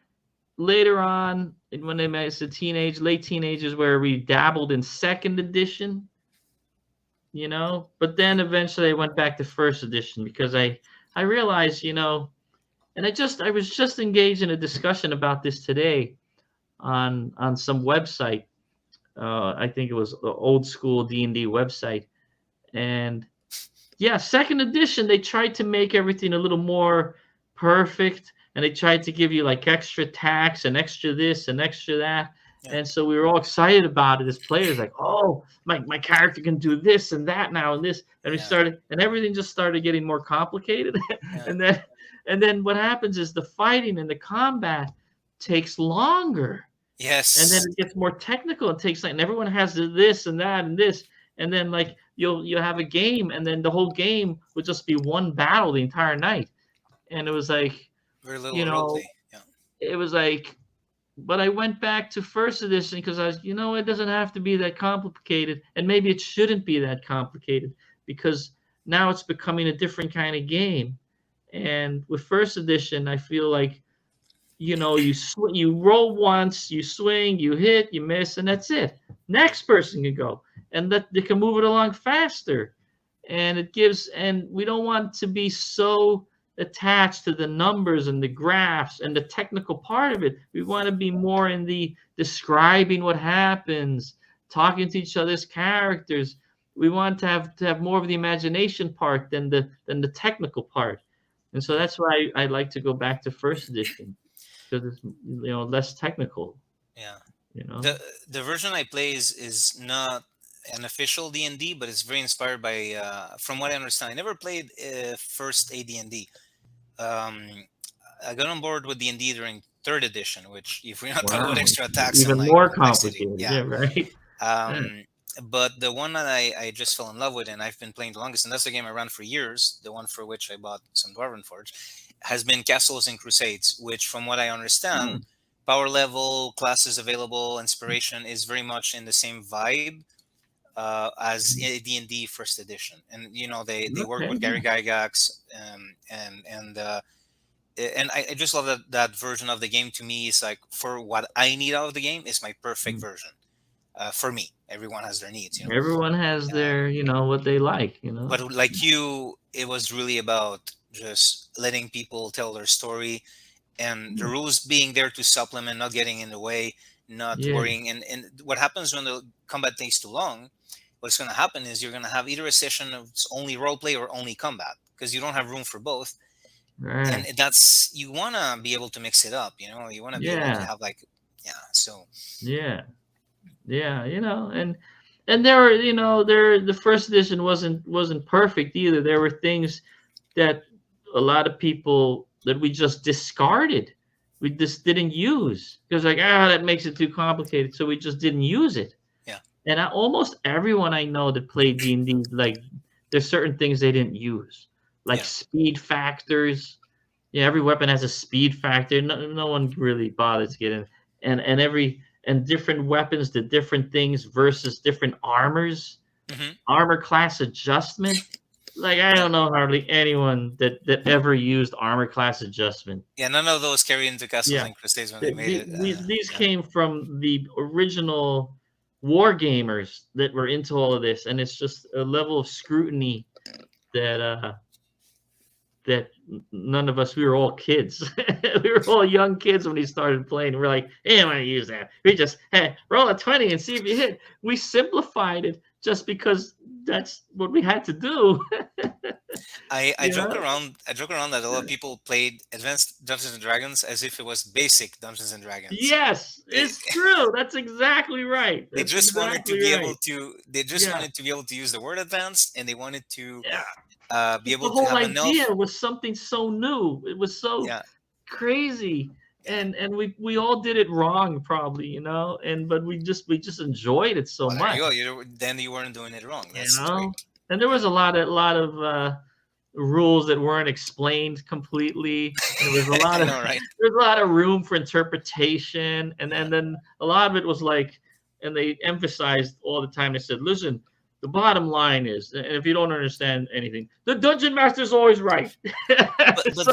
later on when they met as late teenagers where we dabbled in second edition, but then eventually I went back to first edition because I realized, and I was just engaged in a discussion about this today on some website. I think it was the old school D&D website, and yeah, second edition they tried to make everything a little more perfect, and they tried to give you like extra tax and extra this and extra that. Yeah. And so we were all excited about it as players, like, oh, my character can do this and that now and this, and we Yeah. started, and everything just started getting more complicated. Yeah. and then what happens is the fighting and the combat takes longer. Yes. And then it gets more technical. It takes like, and everyone has this and that and this, and then like you'll have a game, and then the whole game would just be one battle the entire night, and it was like, very little roleplay. Yeah. it was like, but I went back to first edition because I was, it doesn't have to be that complicated, and maybe it shouldn't be that complicated because now it's becoming a different kind of game, and with first edition, I feel like you roll once, you swing, you hit, you miss, and that's it. Next person can go, and that they can move it along faster, and we don't want to be so attached to the numbers and the graphs and the technical part of it. We want to be more in the describing what happens, talking to each other's characters. We want to have more of the imagination part than the technical part, and so that's why I like to go back to first edition. Because it's less technical. Yeah. The version I play is not an official D&D, but it's very inspired by from what I understand. I never played first AD&D. I got on board with D&D during third edition, which if we're not talking about extra attacks even and like more complexity, complicated, right? But the one that I just fell in love with and I've been playing the longest, and that's the game I ran for years, the one for which I bought some Dwarven Forge, has been Castles and Crusades, which from what I understand, power level, classes available, inspiration is very much in the same vibe as D&D first edition. And they work with Gary Gygax and I just love that version of the game. To me, is like, for what I need out of the game, is my perfect version. For me, everyone has their needs. Everyone has their, what they like. But like you, it was really about just letting people tell their story, and the rules being there to supplement, not getting in the way, not worrying. And what happens when the combat takes too long? What's going to happen is you're going to have either a session of only roleplay or only combat, because you don't have room for both. Right. And that's, you want to be able to mix it up. You want to be able to have like, and there were, the first edition wasn't perfect either. There were things that a lot of people that we just discarded. We just didn't use because that makes it too complicated. So we just didn't use it. Yeah. And almost everyone I know that played D&D, like, there's certain things they didn't use, like speed factors. Yeah, every weapon has a speed factor. No one really bothers to get in. And different weapons to different things versus different armors. Mm-hmm. Armor class adjustment. Like, I don't know hardly anyone that ever used armor class adjustment. Yeah, none of those carry into Castles and Crusades when they made it. These came from the original war gamers that were into all of this, and it's just a level of scrutiny that none of us, we were all kids. We were all young kids when he started playing. We're like, hey, I'm going to use that. We just, hey, roll a 20 and see if you hit. We simplified it just because that's what we had to do. I joke around. I joke around that a lot of people played Advanced Dungeons and Dragons as if it was basic Dungeons and Dragons. Yes, it's true. That's exactly right. They That's just wanted to exactly be right. able to. They just wanted to be able to use the word advanced, and they wanted to be The able to whole have idea enough. was something so new. It was so Yeah, crazy, yeah. and we all did it wrong, probably, but we just enjoyed it so Well, there much, you go. Then you weren't doing it wrong. you That's great. know. And there was a lot of rules that weren't explained completely. There was a lot I of know, right? there's a lot of room for interpretation, and then a lot of it was like, and they emphasized all the time. They said, "Listen, the bottom line is, and if you don't understand anything, the dungeon master's always right." But So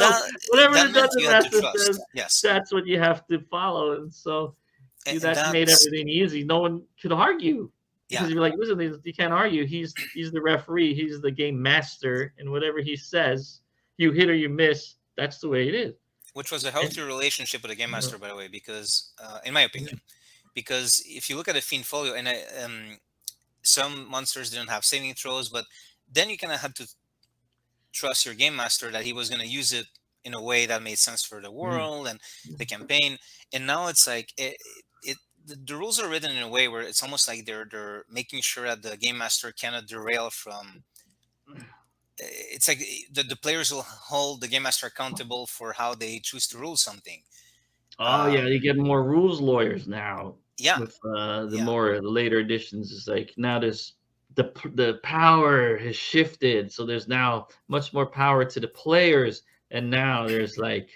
whatever that the meant dungeon you had to master trust. says, Yes, that's what you have to follow. And so and that made that's everything easy. No one could argue yeah. because you're like, listen, you can't argue. He's the referee. He's the game master, and whatever he says, you hit or you miss. That's the way it is. Which was a And, healthier relationship with the game master, by the way, because in my opinion, because if you look at a fiend folio, and some monsters didn't have saving throws, but then you kind of had to trust your game master that he was going to use it in a way that made sense for the world and the campaign. And now it's like the rules are written in a way where it's almost like they're making sure that the game master cannot derail from. It's like the players will hold the game master accountable for how they choose to rule something. oh yeah, you get more rules lawyers now Yeah, with the yeah. more later editions. It's like now there's the power has shifted, so there's now much more power to the players, and now there's like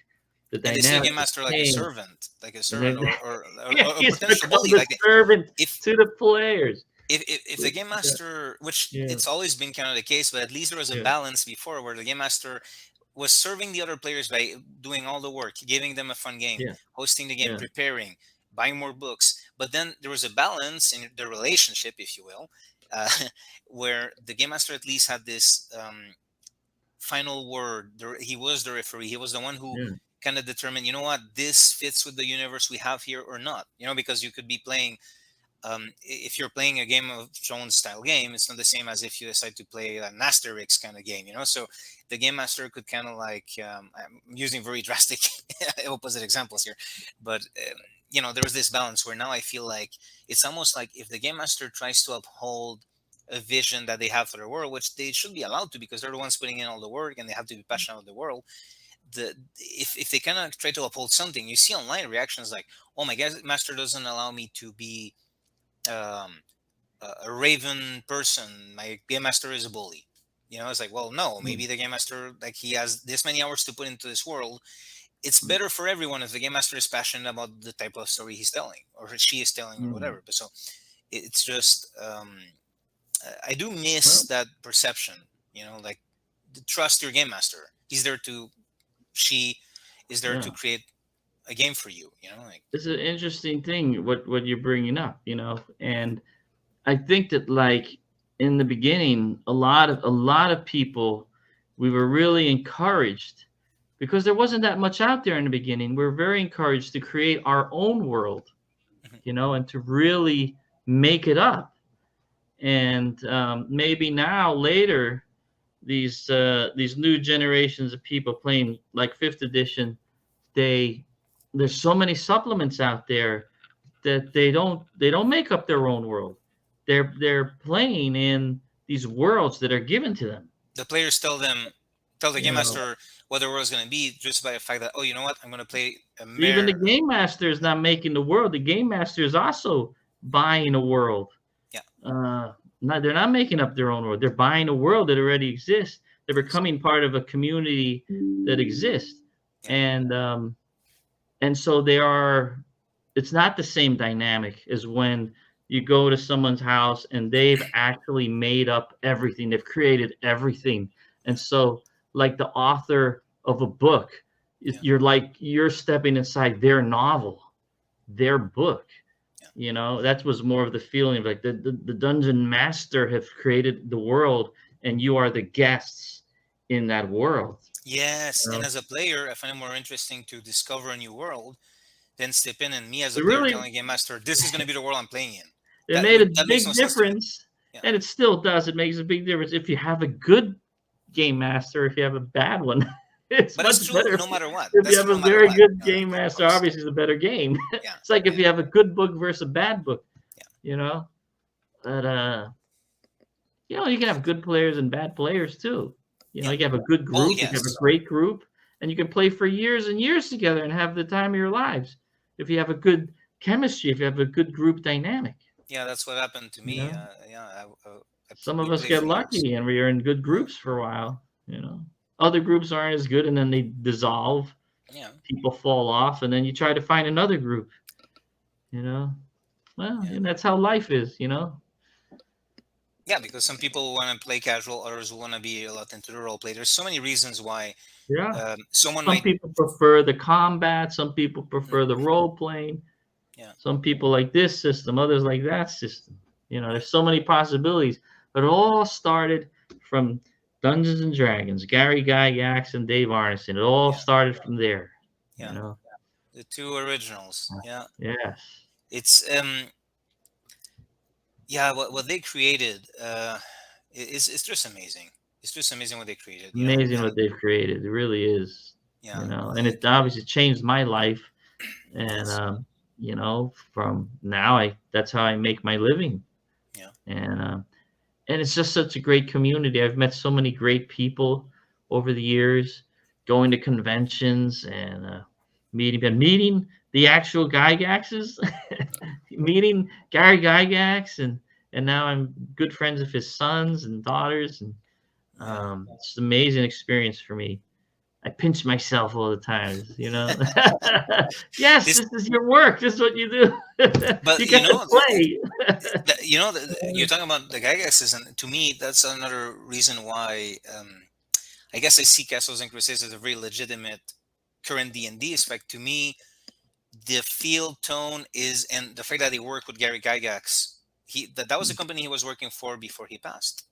the And they see a dynamic game has master changed. like a And servant, then or yeah, a he's potential become bully. the Like servant if to the players. if the game master, which Yeah, it's always been kind of the case, but at least there was a yeah, balance before where the game master was serving the other players by doing all the work, giving them a fun game, yeah, hosting the game, yeah, preparing, buying more books. But then there was a balance in the relationship, if you will, uh, where the game master at least had this final word. He was the referee. He was the one who yeah, kind of determined, you know what, this fits with the universe we have here or not. Because you could be playing if you're playing a Game of Thrones style game, it's not the same as if you decide to play an Asterix kind of game. So the game master could kind of like, I'm using very drastic opposite examples here, but there was this balance where now I feel like it's almost like if the game master tries to uphold a vision that they have for the world, which they should be allowed to because they're the ones putting in all the work and they have to be passionate about the world. If they kind of try to uphold something, you see online reactions like, "Oh, my game master doesn't allow me to be um, a raven person. My game master is a bully." It's like, well, no, maybe the game master, like, he has this many hours to put into this world. It's better for everyone if the game master is passionate about the type of story he's telling or she is telling or whatever. But so it's just I do miss well, that perception. Like, trust your game master. She is there to yeah. create a game for you. Like, It's an interesting thing what you're bringing up, and I think that like in the beginning, a lot of people, we were really encouraged because there wasn't that much out there in the beginning. We were very encouraged to create our own world, mhm, and to really make it up. And maybe now later, these new generations of people playing like fifth edition, they there's so many supplements out there that they don't make up their own world. They're playing in these worlds that are given to them. the players tell the You game know, master what the world is going to be just by the fact that, oh, you know what, I'm going to play a even the mare. game master is not making the world. The game master is also buying a world. Yeah, They're not making up their own world. They're buying a world that already exists. They're becoming part of a community that exists, yeah, and so they are. It's not the same dynamic as when you go to someone's house and they've actually made up everything. They've created everything. And so, like the author of a book, yeah, you're stepping inside their novel, their book. yeah. That was more of the feeling of like the dungeon master have created the world and you are the guests in that world. Yes, You and know? as a player, I find it more interesting to discover a new world than step in and me as a It player really telling game master, "This is going to be the world I'm playing in." it made a That makes no big sense to me. difference, Yeah. and it still does. It makes a big difference if you have a good game master. If you have a bad one, it's But that's much true better no matter what. if you That's have true a no matter very what. good game Of master. course. Obviously, it's a better game. Yeah. It's like if Yeah. you have a good book versus a bad book, Yeah. you know. But you know, you can have good players and bad players too. You know, Yeah. you can have a good Oh group, you can have a yes. great group, and you can play for years and years together and have the time of your lives. If you have a good chemistry, if you have a good group dynamic, Yeah, that's what happened to you me. know. Yeah, Some of we us played get for years. lucky and we are in good groups for a while, you know. Other groups aren't as good and then they dissolve, Yeah. people fall off, and then you try to find another group, you know. Well, Yeah. and that's how life is, you know. Yeah, because some people want to play casual, others want to be a lot into the role play. There's so many reasons why Yeah. someone Some might. people prefer the combat, some people prefer the Mhm. role playing. Yeah. Some people like this system, others like that system. You know, Right. there's so many possibilities. But it all started from Dungeons and Dragons, Gary Gygax and Dave Arneson. It all Yeah. started from there. You Yeah. know. The two originals. Yeah. Yes. It's yeah, what they created is just amazing. It's just amazing what they created, you know. Amazing And what they've created. It really is. yeah, You know, and like it obviously changed my life. And yes, you know, from now that's how I make my living. yeah, And it's just such a great community. I've met so many great people over the years, going to conventions and meeting the actual Gygaxes, meeting Gary Gygax, and now I'm good friends with his sons and daughters, and yeah. it's an amazing experience for me. I pinch myself all the time, you know. Yes, This, this is your work. This is what you do. but You got to play. you're talking about the Gygaxes, and to me, that's another reason why I guess I see Castles and Crusades as a very legitimate current D&D aspect. To me, the field tone is, and the fact that he worked with Gary Gygax, that was the company he was working for before he passed.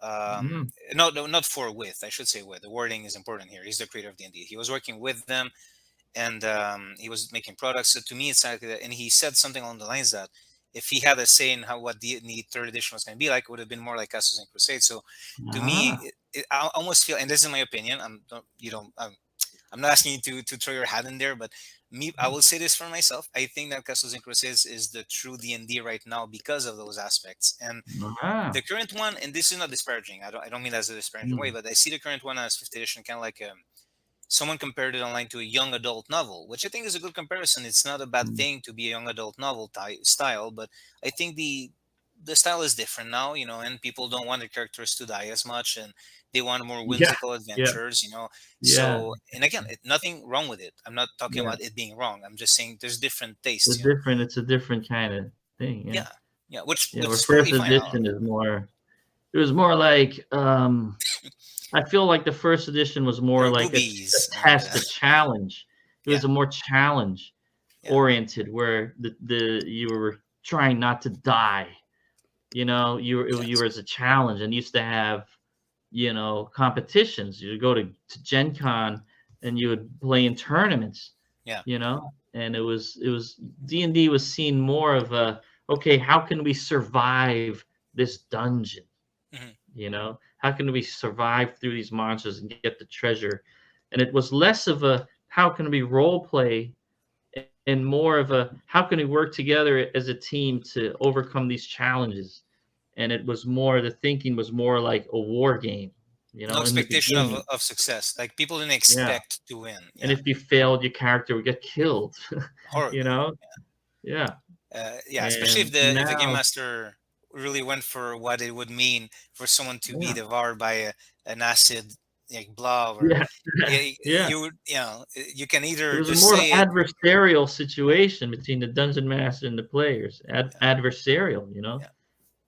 Um, Mm, no, not for with. I should say with. The wording is important here. He's the creator of D&D. He was working with them, and he was making products. So to me, it's like that. And he said something along the lines that if he had a say in how what the third edition was going to be like, it would have been more like Castles and Crusades. So to me, ah, I almost feel, and this is my opinion. I'm not asking you to throw your hat in there, but me, I will say this for myself. I think that Castles and Crusades is the true D&D right now because of those aspects. And ah. the current one, and this is not disparaging. I don't mean that as a disparaging way, Mm. but I see the current one as fifth edition, kind of like someone compared it online to a young adult novel, which I think is a good comparison. It's not a bad Mm. thing to be a young adult novel style, but I think the style is different now, and people don't want their characters to die as much, and they want more Yeah, whimsical yeah, adventures. yeah, So, and again, nothing wrong with it. I'm not talking yeah. about it being wrong. I'm just saying there's different It's tastes. different. It's a different kind of thing. Yeah, Yeah, yeah, which yeah. which Where is first totally fine. edition is more. It was more like. I feel like the first edition was There more are like a boobies and test, a challenge. It yeah, was a more challenge yeah, oriented, where the you were trying not to die. You know, you yes, were as a challenge, and used to have competitions. You would go to Gen Con and you would play in tournaments, yeah, and it was D&D was seen more of a, okay, how can we survive this dungeon? hmm How can we survive through these monsters and get the treasure? And it was less of a how can we role play and more of a how can we work together as a team to overcome these challenges. And it was more, the thinking was more like a war game, no in the expectation of beginning. of success. Like people didn't Yeah. expect to win. And Yeah, if you failed, your character would get killed. you horribly. know? Yeah. Yeah, especially if And the game now, master really went for what it would mean for someone to be yeah. devoured by an acid like blob, or Yeah. Yeah. you would you can It either was a just more say it. adversarial Yeah, situation between the dungeon master and the players. yeah, Adversarial, yeah,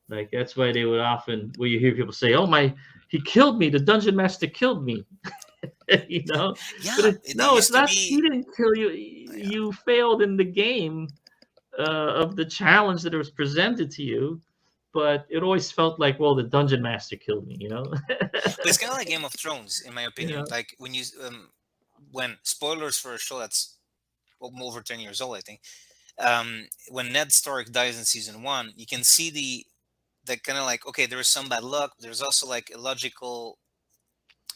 like that's why they would often, well, you hear people say, "Oh my, he killed me. The dungeon master killed me." you know, but yeah. It no, it's used to not. He be. didn't kill you. Yeah, You failed in the game of the challenge that was presented to you, but it always felt like, well, the dungeon master killed me, But it's kind of like Game of Thrones, in my opinion. Yeah. Like when spoilers for a show that's over 10 years old, I think. When Ned Stark dies in season 1, you can see the kind of like, okay, there is some bad luck. There's also like a logical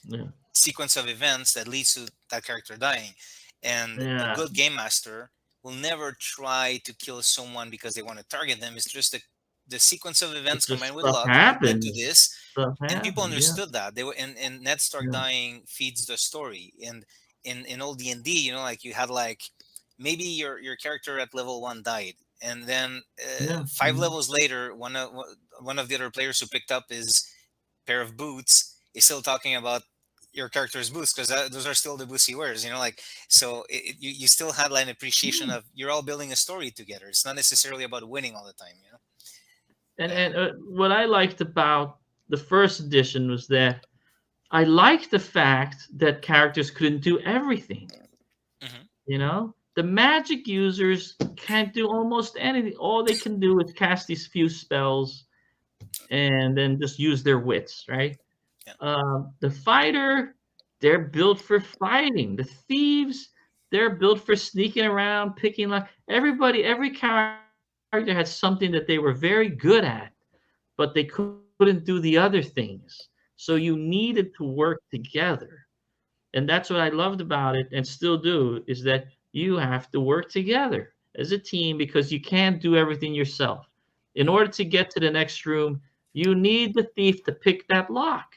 Yeah. sequence of events that leads to that character dying. And a Yeah. good game master will never try to kill someone because they want to target them. It's just the sequence of It's events just combined with stuff luck led to happens. this, Stuff and people happens. Yeah. understood that. They were and Ned Stark Yeah. dying feeds the story. And in old D&D, like you had like maybe your character at level 1 died, and then Yeah. 5 levels later, one of the other players who picked up his pair of boots is still talking about your character's boots because those are still the boots he wears. Like, so you still had like an appreciation of you're all building a story together. It's not necessarily about winning all the time. And what I liked about the first edition was that I liked the fact that characters couldn't do everything. Mhm. The magic users can't do almost anything. All they can do is cast these few spells and then just use their wits, right? Yeah. The fighter, they're built for fighting. The thieves, they're built for sneaking around, picking lock. Every character had something that they were very good at, but they couldn't do the other things. So you needed to work together. And that's what I loved about it and still do, is that you have to work together as a team because you can't do everything yourself. In order to get to the next room, you need the thief to pick that lock.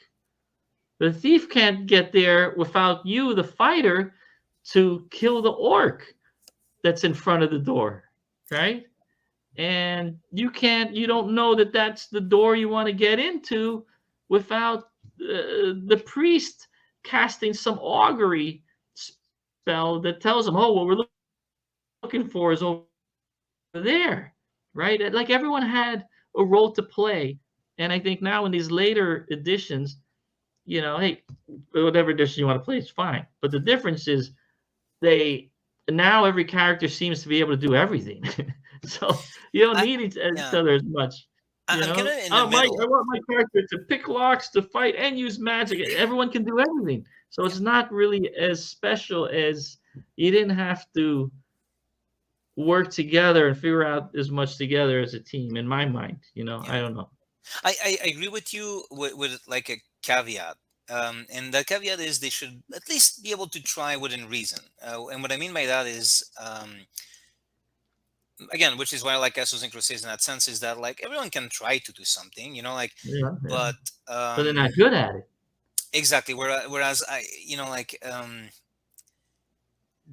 The thief can't get there without you, the fighter, to kill the orc that's in front of the door, right? And you don't know that that's the door you want to get into without the priest casting some augury spell that tells him, oh, what we're looking for is over there, right? Like everyone had a role to play. And I think now in these later editions, hey, whatever edition you want to play is fine. But the difference is now every character seems to be able to do everything. So you don't need each Yeah. other as much. I'm kind of in the I middle. want my character to pick locks, to fight, and use magic. Everyone can do everything. So it's not really as special as you didn't have to work together and figure out as much together as a team. In my mind, I don't know. I agree with you with like a caveat. And the caveat is they should at least be able to try within reason. And what I mean by that is, again, which is why I like Essos Crusades in that sense, is that like everyone can try to do something, like, Yeah. but But they're not good at it. exactly. Whereas I,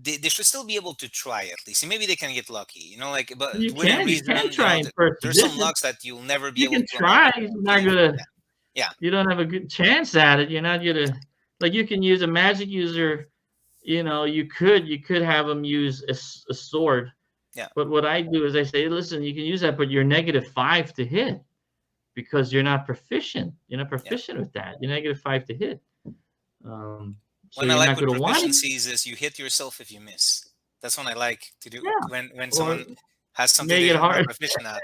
they should still be able to try at least, and maybe they can get lucky, like, but You within can reason, try in first there's some edition. lucks that you'll never be You able can to try. unlock. You're not gonna. Yeah. You don't have a good chance at it. You're not gonna. Like you can use a magic user. You could have them use a sword. Yeah. But what I do is I say, listen, you can use that, but you're -5 to hit because you're not proficient. You're not proficient with that. You're -5 to hit. So When I you're like not with going to want it. proficiencies is you hit yourself if you miss. That's when I like to do. Yeah. When Or someone has something make they're it not hard. proficient at,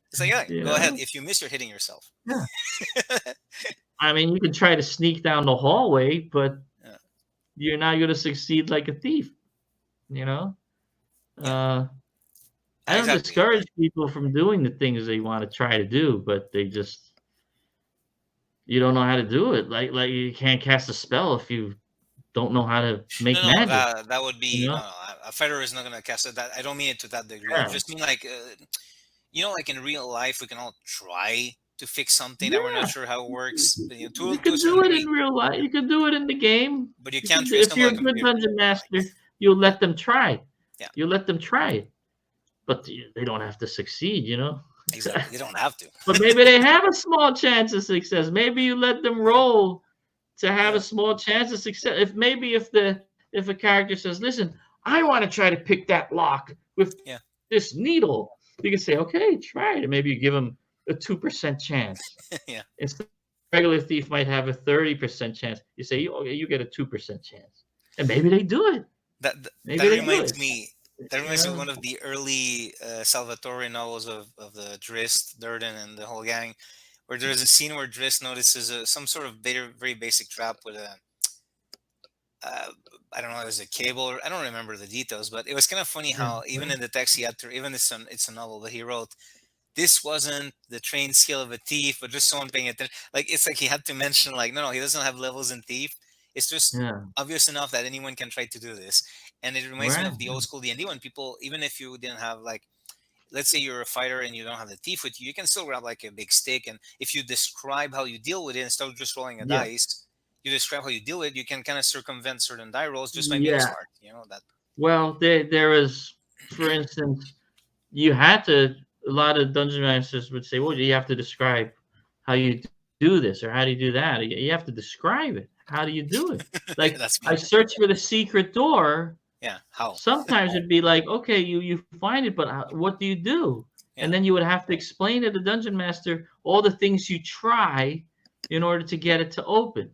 it's like, yeah, You go ahead. know? If you miss, you're hitting yourself. Yeah. I mean, you can try to sneak down the hallway, but Yeah. you're not going to succeed like a thief. Yeah. I don't Exactly. discourage people from doing the things they want to try to do, but you don't know how to do it. Like you can't cast a spell if you don't know how to make No, magic. that would be You know? no. A fighter is not gonna cast it. That I don't mean it to that degree. I Yeah. just mean like, like in real life, we can all try to fix something that we're Yeah. not sure how it works. But, You to a can certain do it degree, in real life. You can do it in the game. but you can't trace If them you're like a a good computer. dungeon master, you'll let them try. Yeah. You let them try it, but they don't have to succeed. Exactly. They don't have to. But maybe they have a small chance of success. Maybe you let them roll to have a small chance of success. If a character says, "Listen, I want to try to pick that lock with this needle," you can say, "Okay, try it." And maybe you give them a 2% chance. Yeah. Instead, a regular thief might have a 30% chance. You say, "Okay, you get a 2% chance," and maybe they do it. That Maybe they do reminds it. me. That You reminds me of know? one of the early Salvatore novels of the Drist, Durden, and the whole gang, where there's a scene where Drist notices some sort of very basic trap with a uh, I don't know, it was a cable. Or, I don't remember the details, but it was kind of funny Yeah. how even in the text he had to, even it's a novel, but he wrote, "This wasn't the trained skill of a thief, but just someone paying attention." Like it's like he had to mention, like, no, he doesn't have levels in thief. It's just Yeah. obvious enough that anyone can try to do this. And it reminds me Right. of the old school D&D when people, even if you didn't have like, let's say you're a fighter and you don't have the thief with you, you can still grab like a big stick, and if you describe how you deal with it instead of just rolling a Yeah. dice, you describe how you deal with it, you can kind of circumvent certain die rolls just by being Yeah. smart. You know that. Well, there is, for instance, you had to. A lot of dungeon masters would say, "Well, you have to describe how you do this or how do you do that. You have to describe it. How do you do it?" Like That's I me. search for the secret door. Yeah. How? Sometimes it'd be like, okay, you find it, but what do you do? And Yeah. then you would have to explain to the dungeon master all the things you try in order to get it to open.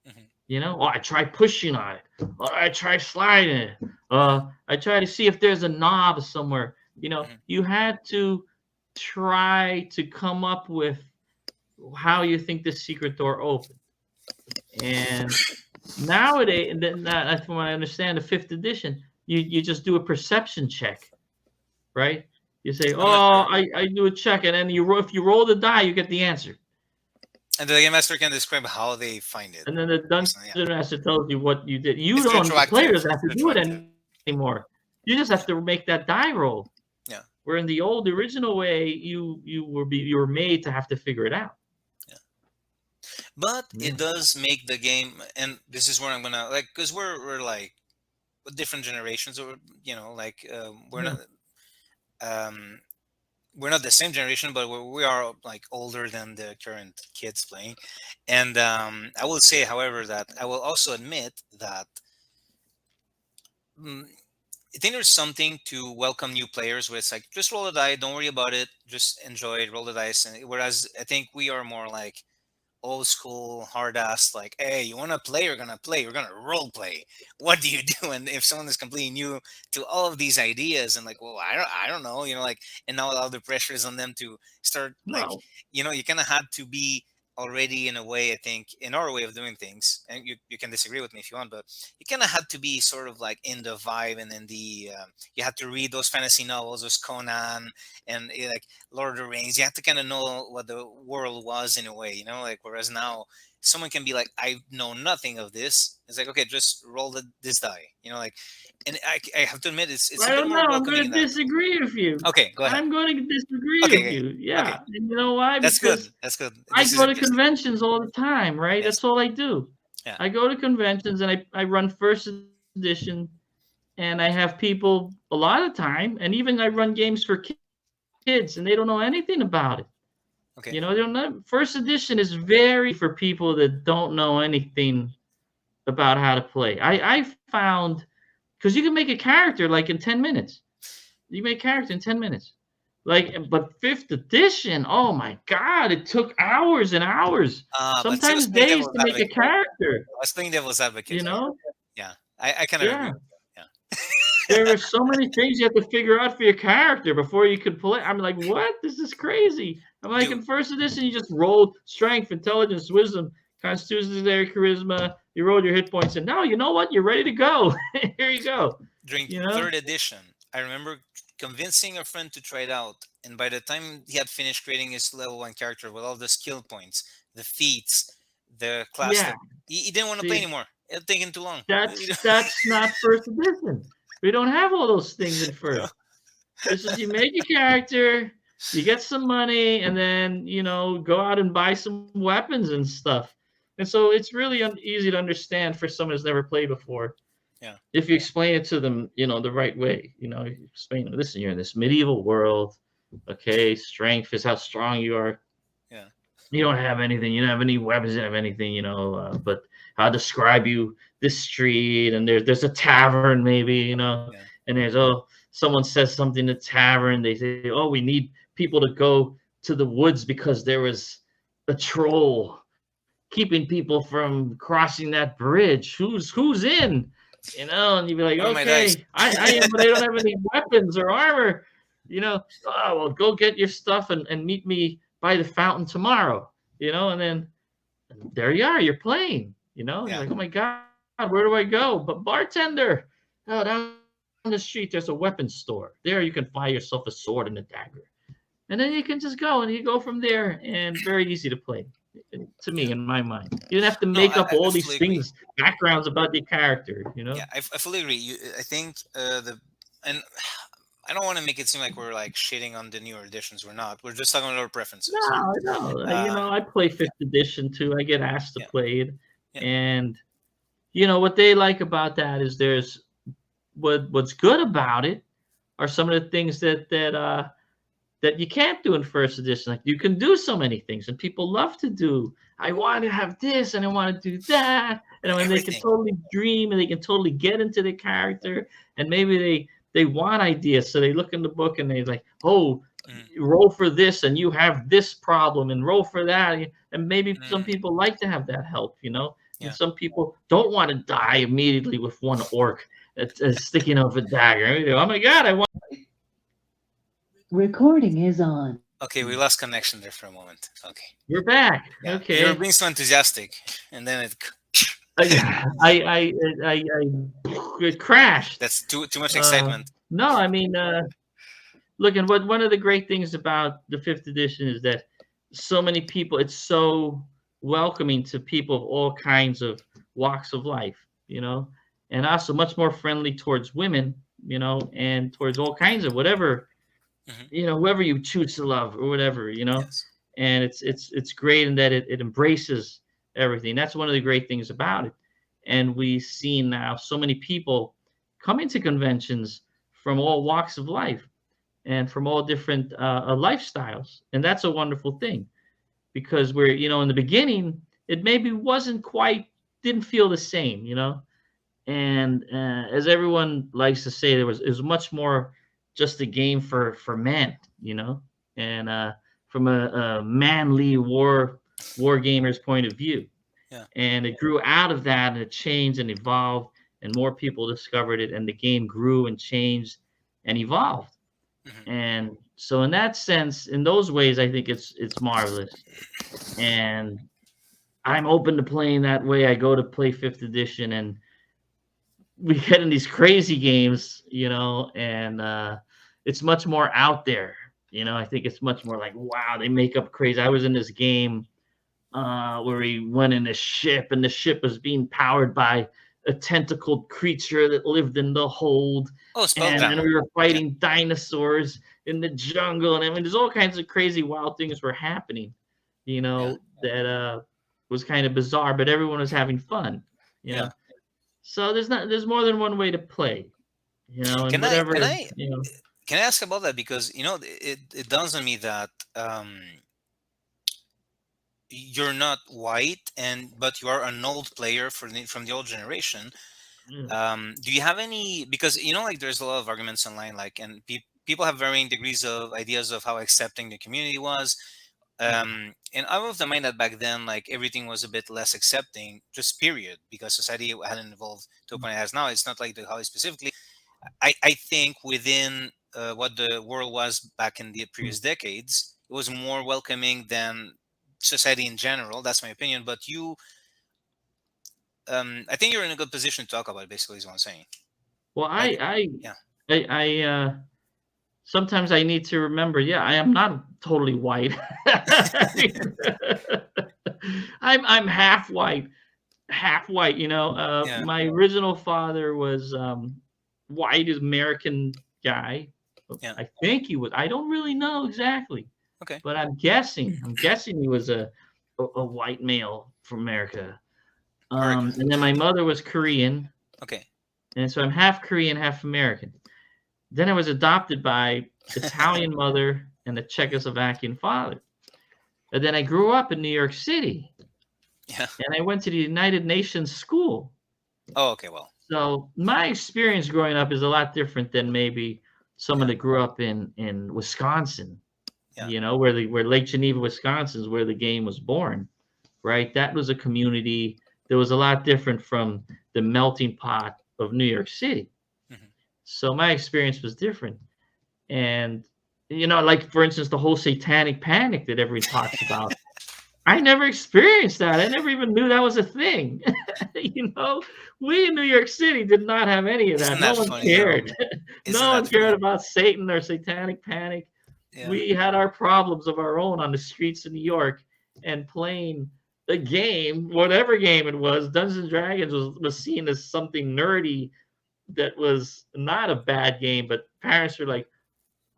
Hmm. You know, oh, I try pushing on it. Oh, I try sliding it. Yeah. I try to see if there's a knob somewhere. You know, Hmm. you had to try to come up with how you think the secret door opened. And nowadays, and then that's from what I understand, the fifth edition, you just do a perception check, right? You say, I'm not "Oh, sure. I do a check," and then if you roll the die, you get the answer. And the game master can describe how they find it. And then the dungeon So, yeah. master tells you what you did. You It's don't. The player retroactive. doesn't have It's to do it retroactive. anymore. You just have to Yeah. make that die roll. Yeah. Where in the old original way, you were made to have to figure it out. Yeah. But Yeah. it does make the game, and this is where I'm gonna like, because we're like different generations, or like Yeah. um we're not the same generation, but we are like older than the current kids playing. And I will say, however, that I will also admit that mm, I think there's something to welcome new players where it's like, just roll the die, don't worry about it, just enjoy it, roll the dice. And whereas I think we are more like old school, hard ass, like, hey, you want to play, you're gonna play, you're gonna role play. What do you do? And if someone is completely new to all of these ideas and like, well, I don't know, like, and now all the pressure is on them to start, like, Well, you kind of had to be already, in a way, I think, in our way of doing things, and you can disagree with me if you want, but you kind of had to be sort of like in the vibe and in the you had to read those fantasy novels, those Conan, and like Lord of the Rings. You have to kind of know what the world was, in a way, like, whereas now someone can be like, I know nothing of this. It's like, okay, just roll this die, like, and I have to admit, it's a I bit don't more know. I'm welcoming going in to that. disagree with you. Okay, go ahead. I'm going to disagree Okay, with okay, you. okay. Yeah. And you know why? That's good. Because That's good. I This is go to interesting. conventions all the time, right? Yes. That's all I do. Yeah. I go to conventions and I run first edition, and I have people a lot of time, and even I run games for kids, and they don't know anything about it. Okay. They don't know. First edition is very for people that don't know anything about how to play. I found, because you can make a character like in 10 minutes. You make a character in 10 minutes. But fifth edition, oh my God, it took hours and hours, But see, I was sometimes playing days devil's to make a advocate. character. I was playing devil's advocate You here. know? Yeah, I kind of agree Yeah. with you. There are so many things you have to figure out for your character before you could play. I'm like, what? This is crazy. I'm like, in Dude, first edition, you just rolled strength, intelligence, wisdom, constitution, charisma. You rolled your hit points, and now you know what? You're ready to go. Here you go. during You know? third edition, I remember convincing a friend to try it out, and by the time he had finished creating his level 1 character with all the skill points, the feats, the class Yeah. stuff, he didn't want to play See, anymore. It had taken too long. that's not first edition. We don't have all those things in first. This is, you make a character, you get some money, and then go out and buy some weapons and stuff. And so it's really easy to understand for someone who's never played before. Yeah. If you explain it to them, the right way. You explain, listen, you're in this medieval world. Okay, strength is how strong you are. Yeah. You don't have anything. You don't have any weapons. You don't have anything. But I'll describe you this street, and there's a tavern, maybe. Yeah. And there's, someone says something in the tavern. They say, oh, we need people to go to the woods because there was a troll keeping people from crossing that bridge. Who's in? you know, and you'd be like, Where are my dice? okay, I am, but I don't have any weapons or armor. You know, oh, well, go get your stuff and meet me by the fountain tomorrow, you know, and then there you are, you're playing, you know, Yeah. you're like, oh my God, where do I go? But bartender, oh, down the street, there's a weapons store. There you can buy yourself a sword and a dagger. And then you can just go and you go from there, and very easy to play to me, Yeah. in my mind. You don't have to No, make up I all fully these agree. things, backgrounds about your character, you know? Yeah, I fully agree. I think and I don't want to make it seem like we're like shitting on the newer editions. We're not. We're just talking about our preferences. No. You Uh, know, I play yeah, fifth edition too. I get asked to yeah, play it, yeah. and you know what they like about that is there's what's good about it are some of the things that you can't do in first edition. Like you can do so many things, and people love to do. I want to have this, and I want to do that, and when they can Everything. totally dream, and they can totally get into the character, and maybe they want ideas, so they look in the book and they like, oh, Mm, roll for this, and you have this problem, and roll for that, and maybe some mm, people like to have that help, you know, and yeah. some people don't want to die immediately with one orc that's sticking out a dagger. Oh my God, I want. Recording is on. Okay, we lost connection there for a moment. Okay. You're back. Yeah, you were Okay. being so enthusiastic, and then It crashed. that's too much Uh, excitement. no, I mean, look, and what one of the great things about the fifth edition is that so many people, it's so welcoming to people of all kinds of walks of life, you know, and also much more friendly towards women, you know, and towards all kinds of whatever, Hmm. you know, whoever you choose to love or whatever, you know, Yes. and it's great in that it embraces everything. That's one of the great things about it. And we see now so many people coming to conventions from all walks of life and from all different lifestyles, and that's a wonderful thing because we're, you know, in the beginning it maybe wasn't quite, didn't feel the same, you know, and as everyone likes to say, it was much more just a game for men, you know, and from a manly war gamer's point of view, Yeah. and it grew out of that, and it changed and evolved, and more people discovered it, and the game grew and changed and evolved. Hmm. And so in that sense, in those ways, I think it's marvelous, and I'm open to playing that way. I go to play fifth edition, and we get in these crazy games, you know, and it's much more out there. You know, I think it's much more like, wow, they make up crazy. I was in this game where we went in a ship, and the ship was being powered by a tentacled creature that lived in the hold, Oh, and then Spellbound. we were Yeah. fighting dinosaurs in the jungle, and I mean, there's all kinds of crazy, wild things were happening, you Yeah. know, that was kind of bizarre, but everyone was having fun, you Yeah. know. So there's more than one way to play, you know, and Can I whatever, can I you know. can I ask about that, because it dawns on me that you're not white, and but you are an old player from the old generation. Yeah. Do you have any, because like there's a lot of arguments online, like, and people have varying degrees of ideas of how accepting the community was. And I'm of the mind that back then, like, everything was a bit less accepting, just period, because society hadn't evolved to a point it has now. It's not like the Holly specifically. I think within what the world was back in the previous decades, it was more welcoming than society in general. That's my opinion. But I think you're in a good position to talk about it, basically, is what I'm saying. Well, Like, I yeah, I I sometimes I need to remember, yeah, I am not totally white. I'm half white, you know. yeah, My original father was white American guy. yeah. I think he was. I don't really know exactly, Okay, but I'm guessing. I'm guessing he was a white male from America. all right, And then my mother was Korean, okay. and so I'm half Korean, half American. Then I was adopted by Italian mother and a Czechoslovakian father. And then I grew up in New York City, Yeah. and I went to the United Nations school. Oh, okay. Well, So my experience growing up is a lot different than maybe someone yeah, that grew up in Wisconsin, yeah, you know, where Lake Geneva, Wisconsin is where the game was born, right? That was a community that was a lot different from the melting pot of New York City. Mhm. So my experience was different. And like for instance, the whole satanic panic that everyone talks about. I never experienced that. I never even knew that was a thing. We in New York City did not have any of that. Isn't No that one funny though? cared. Isn't No that one cared funny? about Satan or satanic panic. Yeah. We had our problems of our own on the streets of New York, and playing the game, whatever game it was, Dungeons and Dragons was seen as something nerdy that was not a bad game, but parents were like,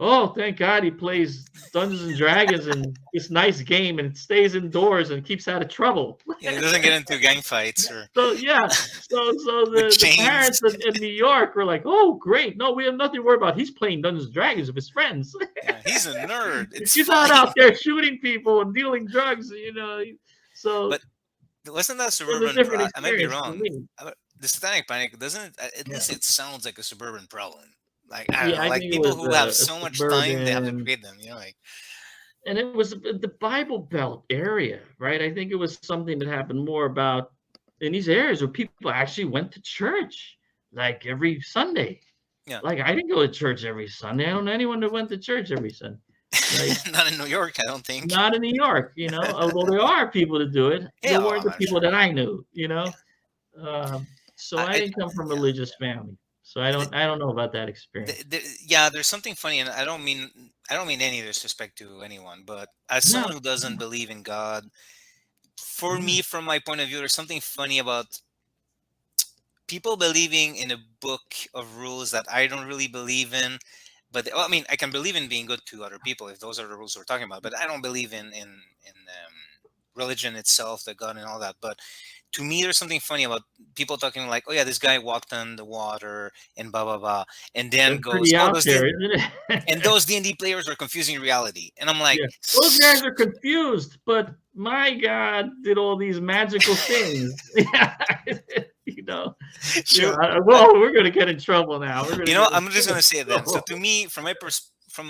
"Oh, thank God he plays Dungeons and Dragons and this nice game and stays indoors and keeps out of trouble." Yeah, it doesn't get into gang fights or So yeah, so with the chains. parents in New York were like, "Oh, great! No, we have nothing to worry about. He's playing Dungeons and Dragons with his friends. Yeah, he's a nerd. It's He's not fine. out there shooting people and dealing drugs." So But wasn't that it was a suburban? different I might be experience for wrong. me. The satanic panic doesn't. At Yeah, least it sounds like a suburban problem. Like I don't yeah, know, I like think it people was who have a so much time, they have to suburban. create them. You know, like And it was the Bible Belt area, right? I think it was something that happened more about in these areas where people actually went to church like every Sunday. yeah. Like I didn't go to church every Sunday. I don't know anyone that went to church every Sunday. Like Not in New York, I don't think. not in New York, although there are people that do it. They Yeah, well, weren't the I'm people sure. that I knew, Yeah, So I didn't come from a yeah. religious family. So I don't know about that experience. Yeah, there's something funny, and I don't mean any disrespect to anyone, but as No, someone who doesn't believe in God, for yeah, me, from my point of view, there's something funny about people believing in a book of rules that I don't really believe in. But well, I mean, I can believe in being good to other people if those are the rules we're talking about. But I don't believe in religion itself, the God and all that. But to me, there's something funny about people talking like, "Oh yeah, this guy walked on the water and blah blah blah," and then that's goes, pretty "Oh, out there, isn't and it? those D&D players are confusing reality," and I'm like, Yeah. Those guys are confused, but my God did all these magical things. Yeah. you know, "Shoot." Well, we're going to get in trouble now. We're going to You know, get in I'm just so gonna much say it then. So to trouble. me, from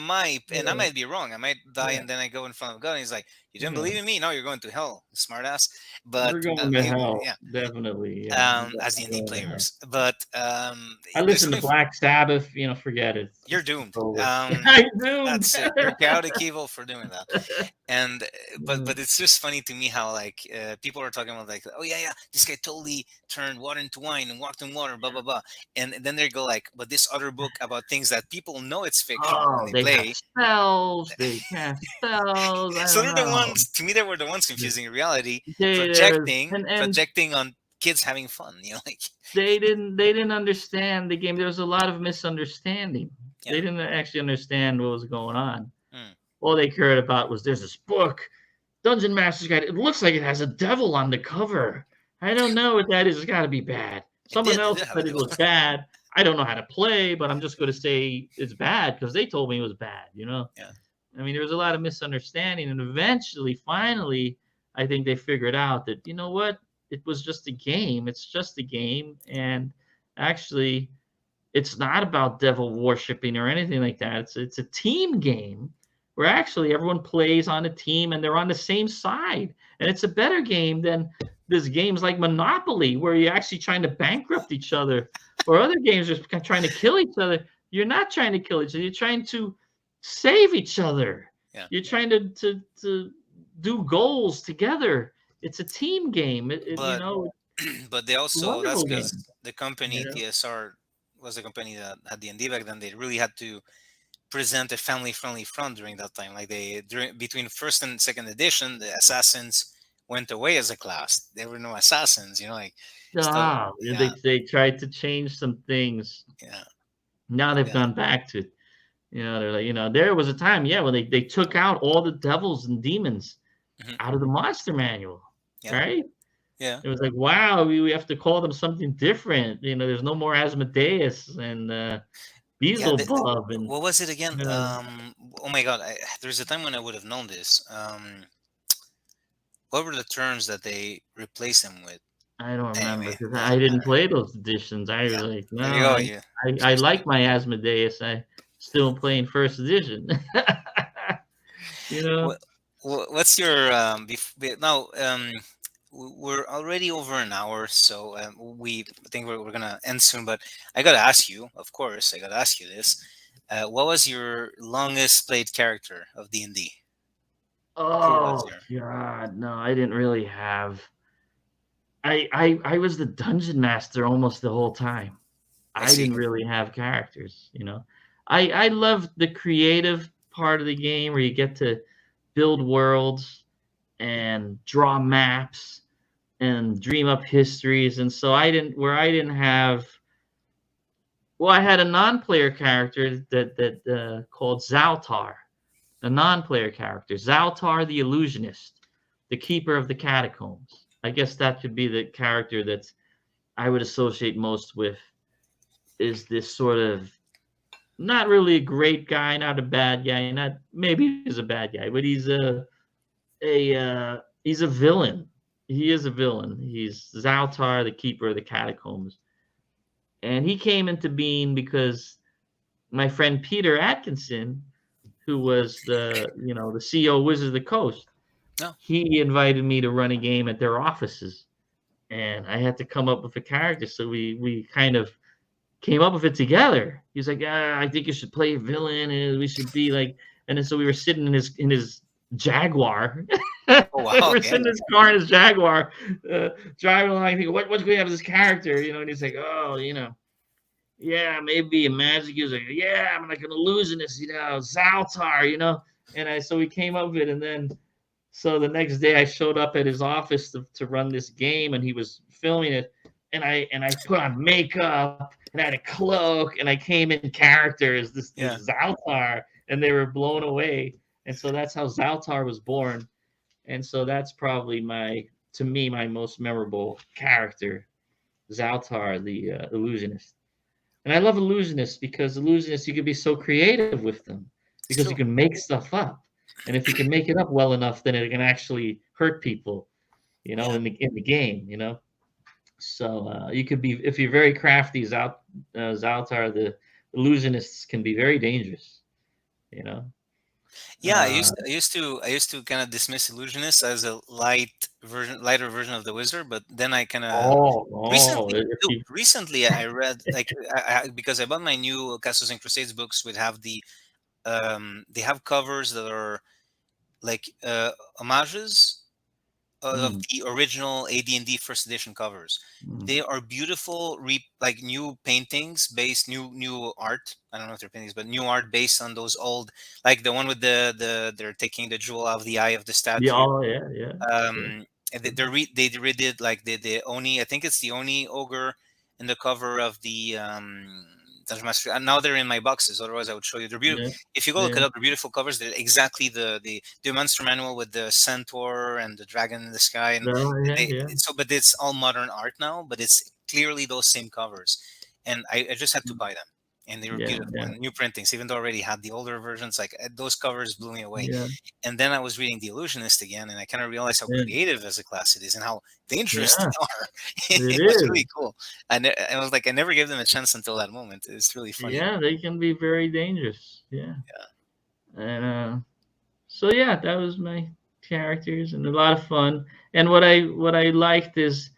my, and I Yeah. might be wrong. I might die, Yeah. and then I go in front of God, and He's like, "You didn't Yeah. believe in me? No, you're going to hell, smartass." We're But going to maybe, hell. yeah. Definitely. Yeah. We're As D&D definitely going to hell. players, but I there's listen to something. Black Sabbath, forget it. You're doomed. It's over. Um, I doomed. that's it. You're chaotic evil for doing that. And Yeah. but it's just funny to me how like people are talking about like, oh yeah, this guy totally turned water into wine and walked in water, blah blah blah, and then they go like, but this other book about things that people know it's fictional when Oh, they they have play. spells. They cast spells. I So don't they're the know. ones, to me, they were the ones confusing reality, There's and projecting on kids having fun, like they didn't understand the game. There was a lot of misunderstanding. yeah. They didn't actually understand what was going on. Mm. All they cared about was there's this book, Dungeon Master's Guide. It looks like it has a devil on the cover. I don't know what that is. It's got to be bad. Someone It else did have a said it deal. was bad. I don't know how to play, but I'm just going to say it's bad because they told me it was bad. Yeah. I mean, there was a lot of misunderstanding, and eventually, finally, I think they figured out that what, it was just a game. It's just a game, and actually, it's not about devil worshiping or anything like that. It's a team game where actually everyone plays on a team and they're on the same side, and it's a better game than this games like Monopoly where you're actually trying to bankrupt each other, or other games just trying to kill each other. You're not trying to kill each other. You're trying to save each other. Yeah. You're trying to do goals together. It's a team game. But but they It's a also, that's wonderful game. because the company You know? TSR was the company that had D&D back then. They really had to present a family-friendly front during that time. Like between first and second edition, the assassins went away as a class. There were no assassins, like stuff. They Yeah, they tried to change some things. yeah, Now they've yeah, gone back to, they're like, there was a time, yeah, when they took out all the devils and demons mhm, out of the monster manual, yeah, right? yeah. It was like, wow, we have to call them something different. There's no more Asmodeus and Yeah, Beelzebub and what was it again? you know, Oh my God, there's a time when I would have known this. What were the terms that they replaced them with? I don't remember Anyway, because doesn't I didn't matter. play those editions. I was Yeah, like, no, there you go. I like my Asmodeus. I still playing first edition. you know, What, what's your now? we're already over an hour, so we I think we're gonna end soon. But I gotta ask you, of course, I gotta ask you this: what was your longest played character of D&D? Who was Oh your? God, no, I didn't really have. I was the dungeon master almost the whole time. I I see. didn't really have characters, you know. I love the creative part of the game where you get to build worlds and draw maps and dream up histories. And so I didn't have. Well, I had a non-player character that called Zaltar, a non-player character, Zaltar the illusionist, the keeper of the catacombs. I guess that could be the character that I would associate most with, is this sort of not really a great guy, not a bad guy, not maybe he's a bad guy, but he's a villain. He is a villain. He's Zaltar, the keeper of the catacombs, and he came into being because my friend Peter Atkinson, who was the CEO of Wizards of the Coast, No. he invited me to run a game at their offices, and I had to come up with a character. So we kind of came up with it together. He's like, I think you should play a villain, and we should be like. And then so we were sitting in his Jaguar. Oh wow. We're Okay. sitting in his car in his Jaguar, driving along. Thinking, what can we have as this character? And he's like, oh, yeah, maybe a magic user. Yeah, I'm like an illusionist, Zaltar. So we came up with it, and then so the next day I showed up at his office to run this game, and he was filming it, and I put on makeup and I had a cloak, and I came in character as this Yeah. Zaltar, and they were blown away, and so that's how Zaltar was born, and so that's probably to me my most memorable character, Zaltar the illusionist. And I love illusionists because illusionists, you can be so creative with them It's because you true. can make stuff up. And if you can make it up well enough, then it can actually hurt people, Yeah. in the game. So you could be, if you're very crafty, Zaltar, the illusionists can be very dangerous, you know. Yeah, Uh, I used to kind of dismiss illusionists as a lighter version of the wizard, but then I kind of oh, recently, if dude, you, recently I read like because I bought my new Castles and Crusades books would have they have covers that are like homages of mm, the original AD&D first edition covers. mm, They are beautiful, like new paintings based, new art. I don't know if they're paintings, but new art based on those old, like the one with they're taking the jewel out of the eye of the yeah, statue. oh, yeah, yeah, yeah, And they redid like the Oni. I think it's the Oni ogre in the cover of the Dungeon Master. And now they're in my boxes. Otherwise, I would show you. They're beautiful. yeah, If you go look yeah, it up, they're beautiful covers. They're exactly the monster manual with the centaur and the dragon in the sky. And no, yeah, yeah, but it's all modern art now. But it's clearly those same covers, and I just had to buy them. And they were yeah, beautiful yeah, and new printings, even though I already had the older versions. Like those covers blew me away. yeah, And then I was reading The Illusionist again, and I kind of realized how yeah, creative as a class it is and how dangerous they yeah, are. it It was is. really cool. I was like, I never gave them a chance until that moment. It's really funny. Yeah, they can be very dangerous. Yeah. Yeah. And so yeah, that was my characters and a lot of fun. And what I liked is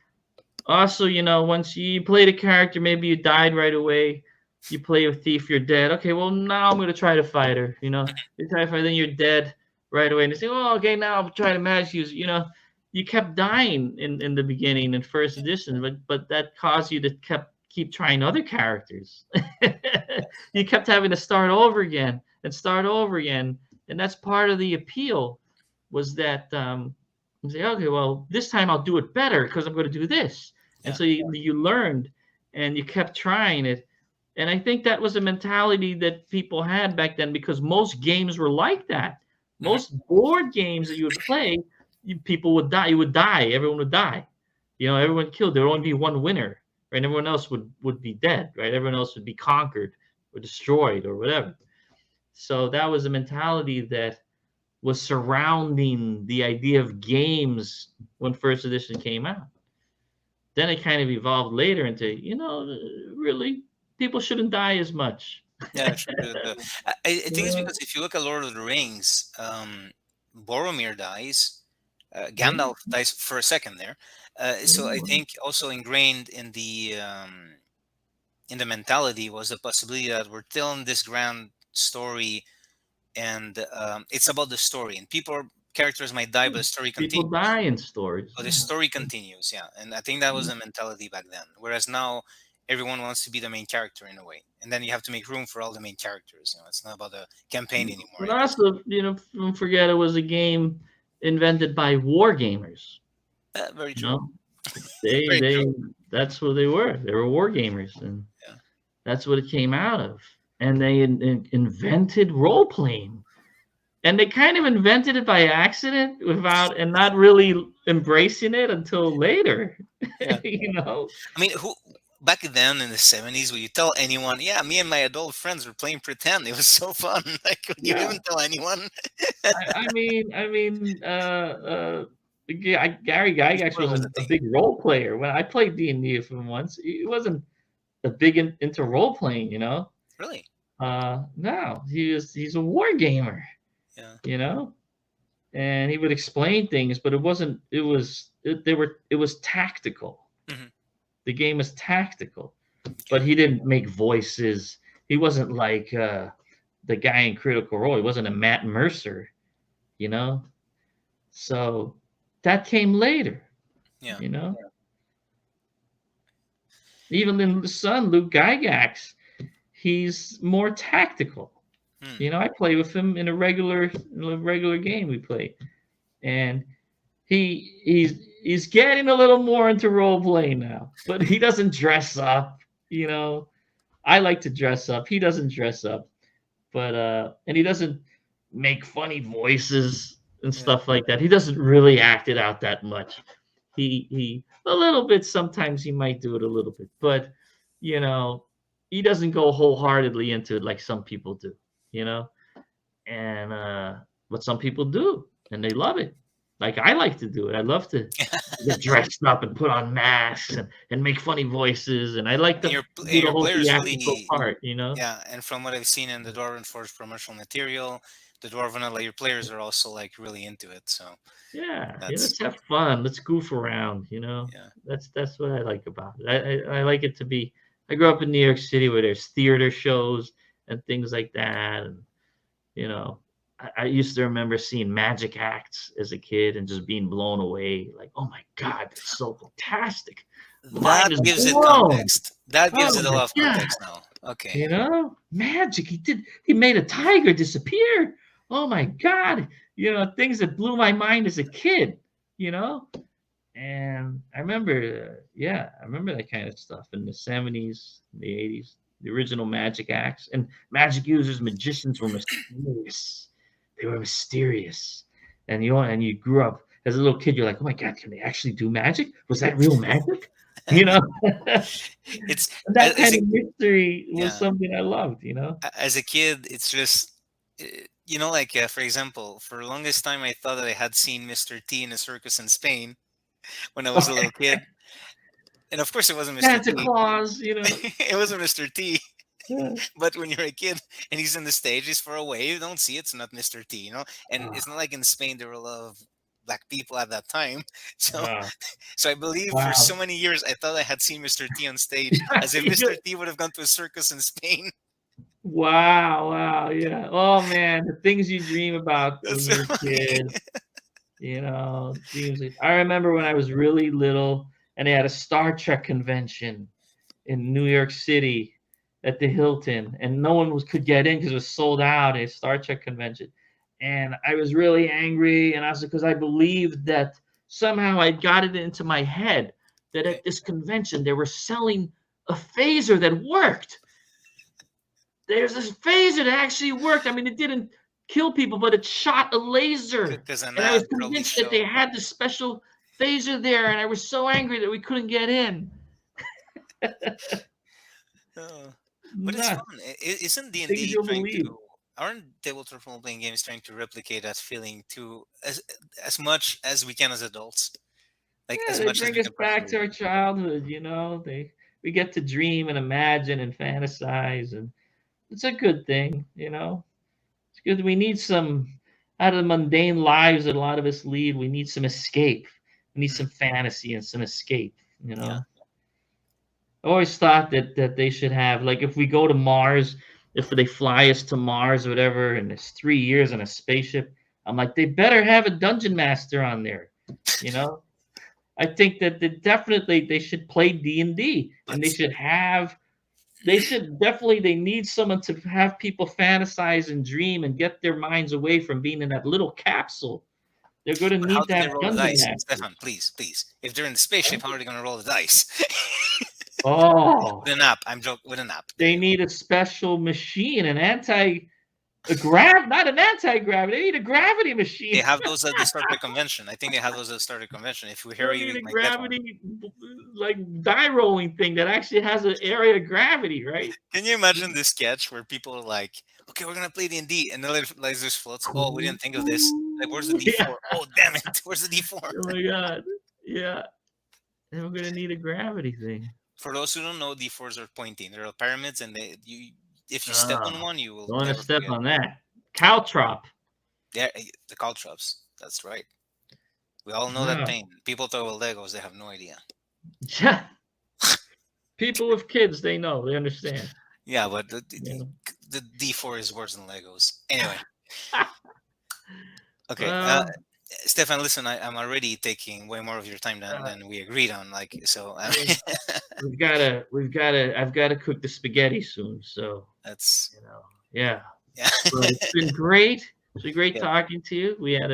also, once you played a character, maybe you died right away. You play a thief, you're dead. Okay, well now I'm gonna try to fight her. You try to fight, then you're dead right away. And you say, oh, okay, now I'm trying to magic use. You kept dying in the beginning in first edition, but that caused you to keep trying other characters. You kept having to start over again and start over again, and that's part of the appeal. Was that you say, okay, well this time I'll do it better because I'm going to do this, and Yeah. so you learned and you kept trying it. And I think that was a mentality that people had back then because most games were like that. Hmm. Most board games that you would play, people would die. You would die. Everyone would die. Everyone killed. There would only be one winner, right? Everyone else would be dead, right? Everyone else would be conquered or destroyed or whatever. So that was a mentality that was surrounding the idea of games when first edition came out. Then it kind of evolved later into, really, people shouldn't die as much. Yeah, sure. I think it's Yeah. because if you look at Lord of the Rings, Boromir dies. Gandalf dies for a second there. So I Yeah. think also ingrained in the mentality was the possibility that we're telling this grand story, and it's about the story, and characters might die, but the story People continues. die in stories. But the story continues, yeah. And I think that was the mentality back then. Whereas now, everyone wants to be the main character in a way, and then you have to make room for all the main characters. It's not about the campaign anymore, But I guess. also, don't forget it was a game invented by war gamers. Very You true. know, they Very true. they that's what they were. They were war gamers, and Yeah. that's what it came out of. And they invented role playing, and they kind of invented it by accident without and not really embracing it until later. Yeah. you know, I mean, who back then in the 70s, would you tell anyone? Yeah, me and my adult friends were playing pretend. It was so fun. Like, would you yeah. even tell anyone? Gary Gygax Before it was was a a thing. big role player. When I played D&D with him once, he wasn't a big into role playing. Really? No, he's a war gamer. Yeah. You know, and he would explain things, but it wasn't. It was tactical. Hmm. The game was tactical, but Okay. he didn't make voices. He wasn't like the guy in Critical Role. He wasn't a Matt Mercer. You know, so that came later. Yeah. You know, even in the son, Luke Gygax, he's more tactical. Hmm. I play with him in a regular game we play, and he's getting a little more into role playing now, but he doesn't dress up. I like to dress up. He doesn't dress up, but and he doesn't make funny voices and Yeah. stuff like that. He doesn't really act it out that much. He a little bit sometimes he might do it a little bit, but you know, he doesn't go wholeheartedly into it like some people do, you know? And what some people do, and they love it. Like I like to do it. I love to get dressed up and put on masks and make funny voices, and I like And to do the your whole players theatrical really, part. yeah. And from what I've seen in the Dwarven Forge promotional material, the Dwarven, like your players are also like really into it. So Yeah, that's let's have fun. Let's goof around. yeah. That's what I like about it. I like it to be. I grew up in New York City where there's theater shows and things like that, and you know, I used to remember seeing magic acts as a kid and just being blown away. Like, oh my God, that's so fantastic. Mind That is gives it blown. context. That gives Oh it a my lot of God. context now. Okay. Magic. He made a tiger disappear. Oh my God. Things that blew my mind as a kid, you know? And I remember, I remember that kind of stuff in the 70s, the 80s, the original magic acts. And magic users, magicians were mysterious. They were mysterious. And you grew up as a little kid, you're like, oh my God, can they actually do magic? Was that real magic? You know? It's And that as kind a of mystery was yeah. something I loved. As a kid, it's just like for example, for the longest time, I thought that I had seen Mr. T in a circus in Spain when I was a little kid, and of course, it wasn't Mr. Santa T. Claus. It wasn't Mr. T. Yeah. But when you're a kid and he's in the stage, he's far away. You don't see it's not Mr. T. And Ah, it's not like in Spain there were a lot of black people at that time. So, ah, so I believe for wow. so many years I thought I had seen Mr. T on stage, as if Mr. T would have gone to a circus in Spain. Wow, wow, yeah. Oh man, the things you dream about when That's so you're a funny. kid, dreams. I remember when I was really little and they had a Star Trek convention in New York City at the Hilton, and no one could get in because it was sold out. A Star Trek convention, and I was really angry, and I was because I believed that somehow I got it into my head that Okay. at this convention they were selling a phaser that worked. There's this phaser that actually worked. I mean, it didn't kill people, but it shot a laser. Because an And I ad was probably convinced that they showed. had this special phaser there, and I was so angry that we couldn't get in. Oh. But it's fun. Nuts. Isn't D and Things D you'll trying believe. to? Aren't tabletop role playing games trying to replicate that feeling too, as much as we can as adults, like Yeah, as they much as bring we us can back to possibly. our childhood. We get to dream and imagine and fantasize, and it's a good thing. It's good. We need some. out of the mundane lives that a lot of us lead. We need some escape. We need some fantasy and some escape. You Yeah. know, I always thought that they should have, like, if we go to Mars, if they fly us to Mars or whatever, and it's 3 years in a spaceship, I'm like, they better have a dungeon master on there. You know, I think that definitely they should play D&D, and they But should have. They should definitely. They need someone to have people fantasize and dream and get their minds away from being in that little capsule. They're going to how need to do they have roll the dungeon dice? masters. Stefan, please, please. If they're in the spaceship, how are they going to roll the dice? Oh, With an app. I'm joking. With an app. There they you go. need a special machine, not an anti-gravity. They need a gravity They machine. have those at the start of the convention. I think they have those at the start of the convention. If we They hurry, need we a might get one. gravity, like, die rolling thing that actually has an area of gravity, right? Can you imagine this sketch where people are like, okay, we're going to play D&D, and then like this floats. Oh, we didn't think of this. Like, where's the D4? Yeah. Oh, damn it. Where's the D4? Oh my god. Yeah. And we're gonna need a gravity thing. For those who don't know, D4s are pointing. They're pyramids, and if you step on Ah, one, you will don't want to never step forget. on that. Caltrop. Yeah, the caltrops. That's right. We all know that Yeah. pain. People talk about Legos, they have no idea. Yeah. People with kids, they know, they understand. Yeah, but the Yeah. D4 is worse than Legos. Anyway, okay. Well, Stefan, listen, I'm already taking way more of your time uh, than we agreed on. Like, so I've gotta cook the spaghetti soon. So, that's yeah. yeah. But it's been great. It's been great Yeah. talking to you. We had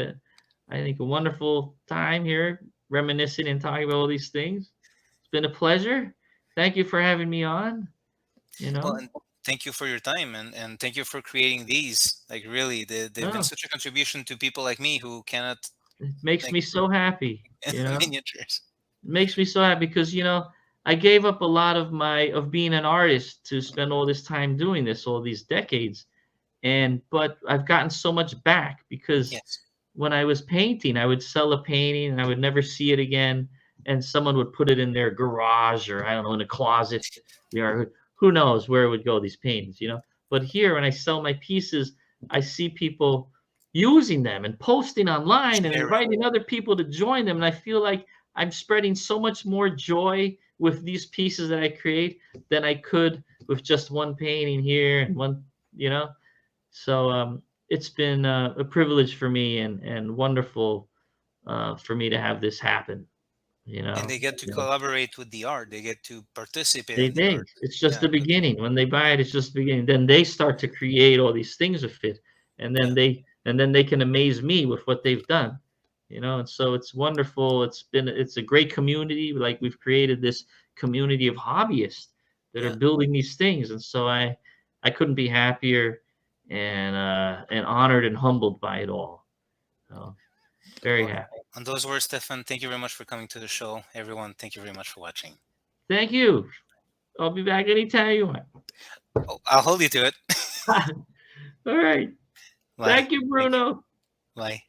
I think, a wonderful time here, reminiscing and talking about all these things. It's been a pleasure. Thank you for having me on. Well, and thank you for your time, and thank you for creating these. Like, really, they've been No, such a contribution to people like me who cannot it makes like me so happy. miniatures. It makes me so happy because I gave up a lot of being an artist to spend all this time doing this, all these decades, but I've gotten so much back because Yes. when I was painting, I would sell a painting and I would never see it again, and someone would put it in their garage, or I don't know, in a closet, or who knows where it would go, these paintings. But here, when I sell my pieces, I see people using them and posting online and Sharing. inviting other people to join them, and I feel like I'm spreading so much more joy with these pieces that I create than I could with just one painting here and one. So it's been a privilege for me and wonderful for me to have this happen. And they get to collaborate with the art. They get to participate in the art. It's just Yeah, the beginning. When they buy it, it's just the beginning. Then they start to create all these things with it, and then they can amaze me with what they've done. And so it's wonderful. It's a great community. Like, we've created this community of hobbyists that are building these things, and so I couldn't be happier and honored and humbled by it all. So, very happy. On those words, Stefan, thank you very much for coming to the show. Everyone, thank you very much for watching. Thank you. I'll be back anytime you want. Oh, I'll hold you to it. All right. Bye. Thank you, Bruno. Bye.